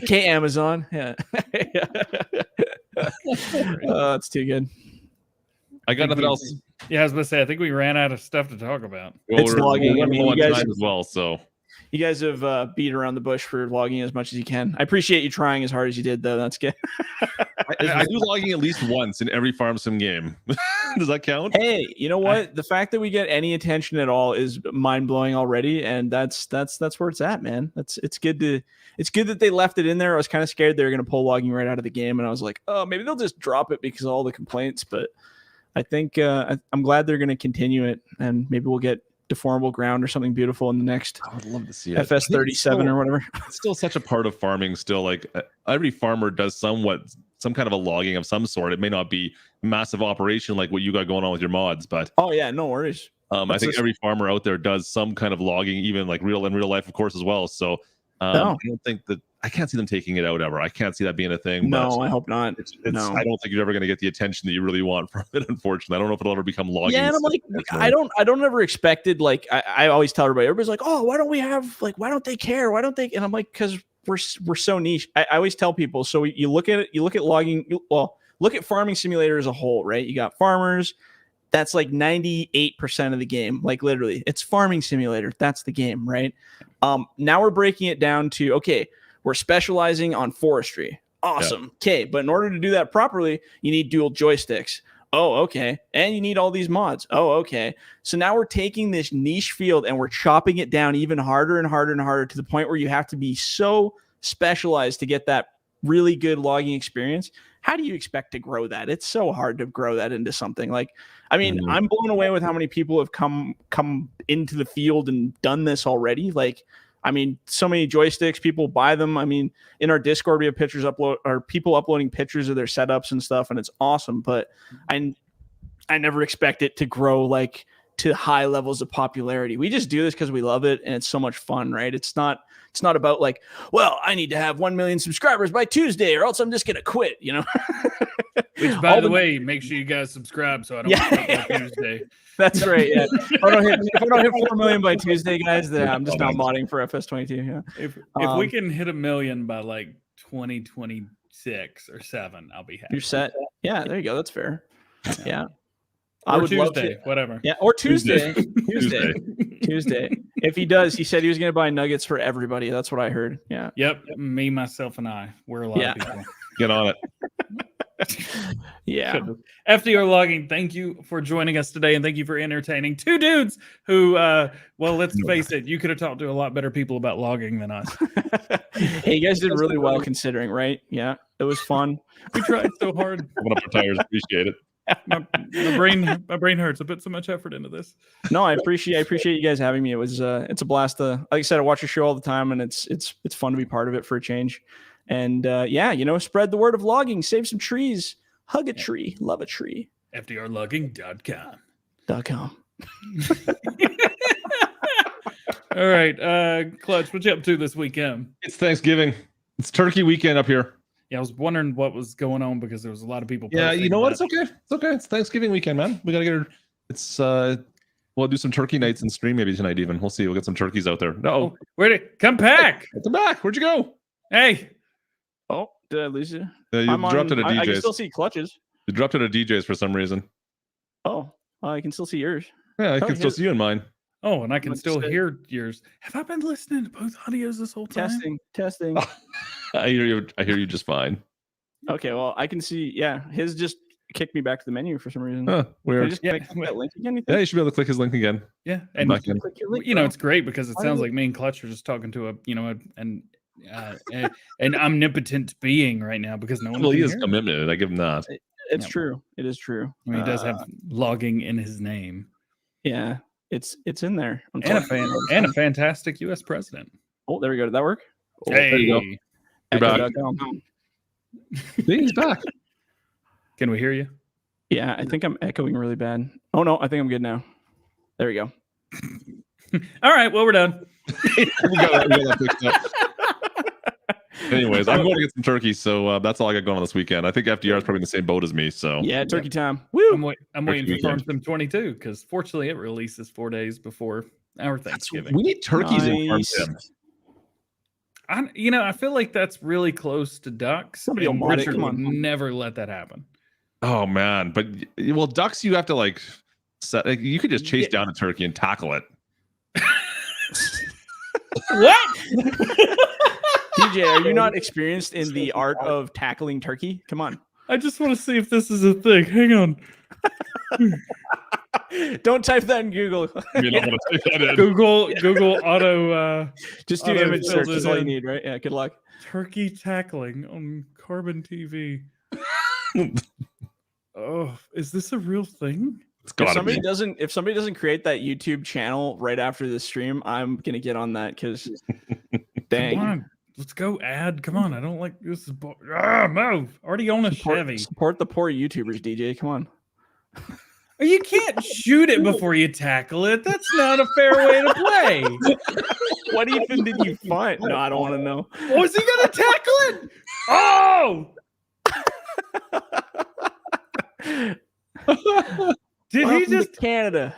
Okay, Amazon. Yeah. Oh, it's too good. I got nothing else. Yeah, I was going to say, I think we ran out of stuff to talk about. Well, it's logging. I mean, you guys time as well, so. You guys have beat around the bush for logging as much as you can. I appreciate you trying as hard as you did, though. That's good. I do logging at least once in every Farm Sim game. Does that count? Hey, you know what? The fact that we get any attention at all is mind blowing already, and that's where it's at, man. It's good that they left it in there. I was kind of scared they were going to pull logging right out of the game, and I was like, oh, maybe they'll just drop it because of all the complaints. But I think I'm glad they're going to continue it, and maybe we'll get deformable ground or something beautiful in the next I would love to see it. FS37 or whatever. It's still such a part of farming. Still, like every farmer does some kind of a logging of some sort. It may not be massive operation like what you got going on with your mods, but oh yeah, no worries. I think every farmer out there does some kind of logging, even like in real life, of course, as well. So I don't think that I can't see them taking it out ever. I can't see that being a thing. No, I hope not. No. I don't think you're ever going to get the attention that you really want from it. Unfortunately, I don't know if it'll ever become logging. Yeah, and I'm like, I don't ever expected. Like, I always tell everybody's like, oh, why don't we have like, why don't they care? Why don't they? And I'm like, because we're so niche. I always tell people. So you look at it. You look at logging. Well, look at Farming Simulator as a whole, right? You got farmers. That's like 98% of the game. Like literally, it's Farming Simulator. That's the game, right? Now we're breaking it down to, okay, we're specializing on forestry. Awesome. Okay, but in order to do that properly, you need dual joysticks. Oh, okay. And you need all these mods. Oh, okay. So now we're taking this niche field and we're chopping it down even harder and harder and harder to the point where you have to be so specialized to get that really good logging experience. How do you expect to grow that? It's so hard to grow that into something. Like, I mean, I'm blown away with how many people have come into the field and done this already. Like, I mean, so many joysticks, people buy them. I mean, in our Discord, we have pictures people uploading pictures of their setups and stuff, and it's awesome. But I never expect it to grow like to high levels of popularity. We just do this because we love it, and it's so much fun, right? It's not about like, well, I need to have 1 million subscribers by Tuesday, or else I'm just gonna quit, you know. Which, by the way, make sure you guys subscribe so I don't quit by Tuesday. That's right. Yeah. If I don't hit 4 million by Tuesday, guys, then I'm just not modding for FS22. Yeah. If we can hit 1 million by like 2026 or 7, I'll be happy. You're set. Yeah, there you go. That's fair. Yeah. Or I would Tuesday, whatever. Yeah, or Tuesday. Tuesday. If he does, he said he was going to buy nuggets for everybody. That's what I heard. Yeah. Yep. Me, myself, and I. We're a lot of people. Get on it. Yeah. FDR Logging, thank you for joining us today, and thank you for entertaining two dudes who, well, let's face it, you could have talked to a lot better people about logging than us. Hey, you guys did really well considering, right? Yeah, it was fun. We tried so hard. I'm up for tires. Appreciate it. My brain hurts. I put so much effort into this. No, I appreciate you guys having me. It was it's a blast. Like I said, I watch your show all the time, and it's fun to be part of it for a change. And yeah, you know, spread the word of logging, save some trees, hug a tree, love a tree. FDRlogging.com. All right, Klutch, what you up to this weekend? It's Thanksgiving. It's turkey weekend up here. Yeah, I was wondering what was going on because there was a lot of people. Yeah, you know what? It's okay. It's okay. It's Thanksgiving weekend, man. We gotta get her. It's we'll do some turkey nights and stream maybe tonight. Even we'll see. We'll get some turkeys out there. No, where'd it come back? Come back. Where'd you go? Hey. Oh, did I lose you? You dropped it at DJs. I can still see Clutches. You dropped it at DJs for some reason. Oh, I can still see yours. Yeah, I can still see you in mine. Oh, and I can still hear yours. Have I been listening to both audios this whole time? Testing. I hear you just fine. Okay, well, I can see. Yeah, his just kicked me back to the menu for some reason. Huh, weird. Just click that link again? Yeah, you should be able to click his link again. Yeah, and you know it's great because it sounds like me and Klutch are just talking to an omnipotent being right now because no one. Well, he is committed. I give him that. It's true. It is true. I mean, he does have logging in his name. Yeah, it's in there. And a fantastic U.S. president. Oh, there we go. Did that work? Oh, hey, there you go. You're back. He's back. Can we hear you? Yeah, I think I'm echoing really bad. Oh no, I think I'm good now. There we go. All right, well, we're done. we got that fixed up. Anyways, I'm going to get some turkey, so that's all I got going on this weekend. I think FDR is probably in the same boat as me. So yeah, turkey time. Woo! I'm waiting for Farm Sim 22 because fortunately it releases 4 days before our Thanksgiving. We need turkeys in Farm Sim. I feel like that's really close to ducks. Somebody will mod it. Come on. Never let that happen. Oh man, but ducks you have to like set. Like, you could just chase down a turkey and tackle it. What? DJ, are you not experienced in the art of tackling turkey? Come on. I just want to see if this is a thing. Hang on. Don't type that in Google. You don't want to type that in. Google auto. Just do image search. That's all you need, right? Yeah. Good luck. Turkey tackling on Carbon TV. Oh, is this a real thing? If somebody doesn't create that YouTube channel right after this stream, I'm gonna get on that because dang. Come on, let's go ad. Come on, I don't like this. Move. Already on a Chevy. Support the poor YouTubers, DJ. Come on. You can't shoot it before you tackle it. That's not a fair way to play. What even did you find? No, I don't want to know. Was he gonna tackle it? Oh! Did he just Canada?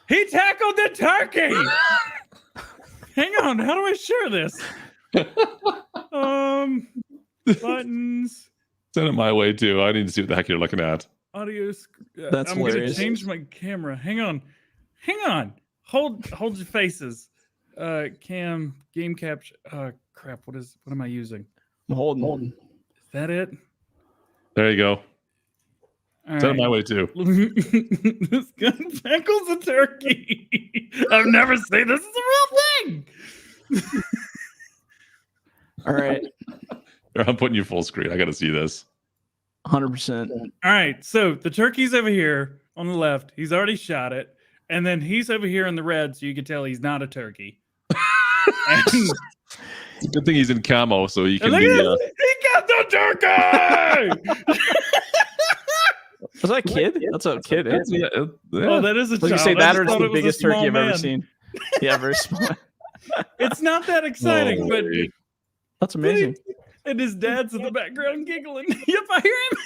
He tackled the turkey. Hang on, how do I share this? Buttons. Send it my way too. I need to see what the heck you're looking at. Audio. That's I'm hilarious. gonna change my camera. Hang on. Hold your faces. Cam, game capture. Crap. What am I using? I'm holding. Is that it? There you go. All Send it my way too. This gun tackles a turkey. I've never seen this. Is a real thing. All right. I'm putting you full screen. I got to see this. 100%. All right. So the turkey's over here on the left. He's already shot it. And then he's over here in the red, so you can tell he's not a turkey. It's a good thing he's in camo, so he can be. He got the turkey! Was that a kid? That's a kid. Yeah. Oh, that is a child. You say that, or it's the a biggest turkey small I've man. ever seen. Yeah, very small. It's not that exciting, but That's amazing. and his dad's in the background giggling. Yep, I hear him.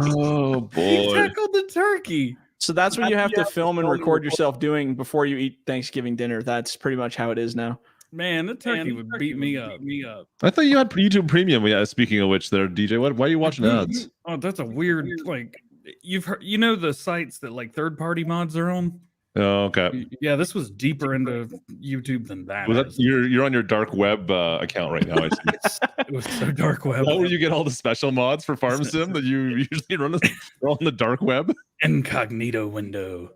Oh He boy! tackled the turkey. So that's what you have to film and record yourself doing before you eat Thanksgiving dinner. That's pretty much how it is now. Man, the turkey would beat me up. I thought you had YouTube Premium. Yeah. Speaking of which, there, DJ, why are you watching ads? Oh, that's a weird you've heard. You know the sites that like third-party mods are on. Oh, okay. Yeah, this was deeper into YouTube than that. You're on your dark web account right now. I see. It was so dark web. Is that where you get all the special mods for Farm Sim that you usually run on the dark web? Incognito window.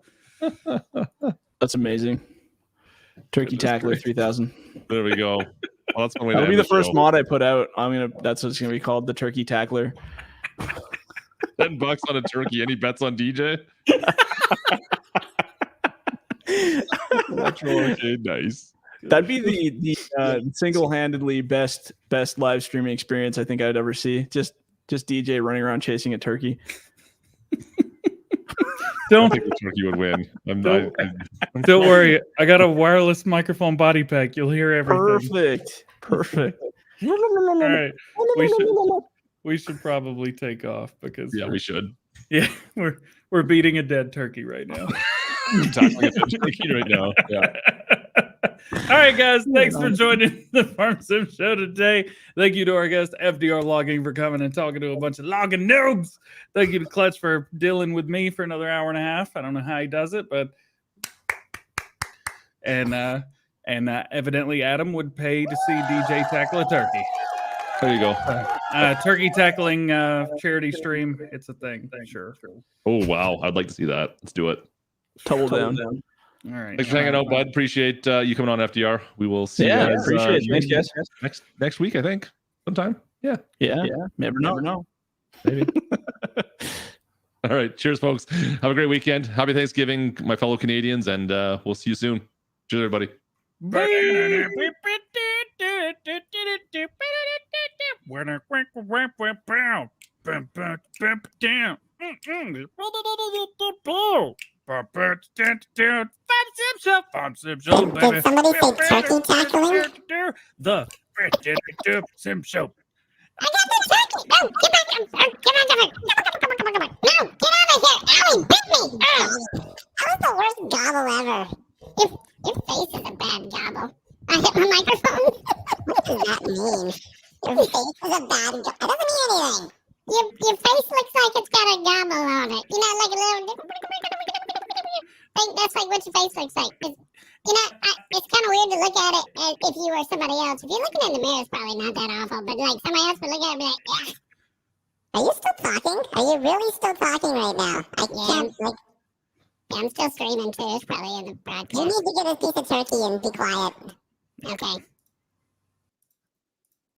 That's amazing. Turkey Tackler 3000. There we go. Well, that's one way That'll to be end the first show. mod I put out. That's what it's gonna be called, the Turkey Tackler. $10 on a turkey. Any bets on DJ? Okay, nice. That'd be the single-handedly best live streaming experience I think I'd ever see. Just DJ running around chasing a turkey. I think the turkey would win. Don't worry. I got a wireless microphone body pack. You'll hear everything. Perfect. All right. We should probably take off because Yeah, we should. Yeah, we're beating a dead turkey right now. Tackling a turkey right now. Yeah. All right, guys. Thanks for joining the Farm Sim Show today. Thank you to our guest FDR Logging for coming and talking to a bunch of logging noobs. Thank you to Klutch for dealing with me for another hour and a half. I don't know how he does it, but and evidently Adam would pay to see DJ tackle a turkey. There you go. Turkey tackling charity stream. It's a thing. Sure. Oh wow, I'd like to see that. Let's do it. Double down. All right. Thanks for hanging out, bud. Appreciate you coming on FDR. We will see you guys. Appreciate it. Thanks, guys. Next week, I think. Sometime. Yeah. Never know. Maybe. All right. Cheers, folks. Have a great weekend. Happy Thanksgiving, my fellow Canadians, and we'll see you soon. Cheers, everybody. Farm Sim Show, Did baby. somebody say turkey tackling? The Sim Show. I got the turkey! No, get back! Get on the come on. No, get out of here! Owie, bit me! That was the worst gobble ever. Your face is a bad gobble. I hit my microphone? What does that mean? Your face is a bad gobble. It doesn't mean anything. Your face looks like it's got a gobble on it. You know, like a little... That's like what your face looks like. It's kind of weird to look at it if you were somebody else. If you're looking in the mirror, it's probably not that awful. But like somebody else would look at it and be like, yeah. Are you still talking? Are you really still talking right now? I can't, like... I'm still streaming too. It's probably in the broadcast. You need to get a piece of turkey and be quiet. Okay.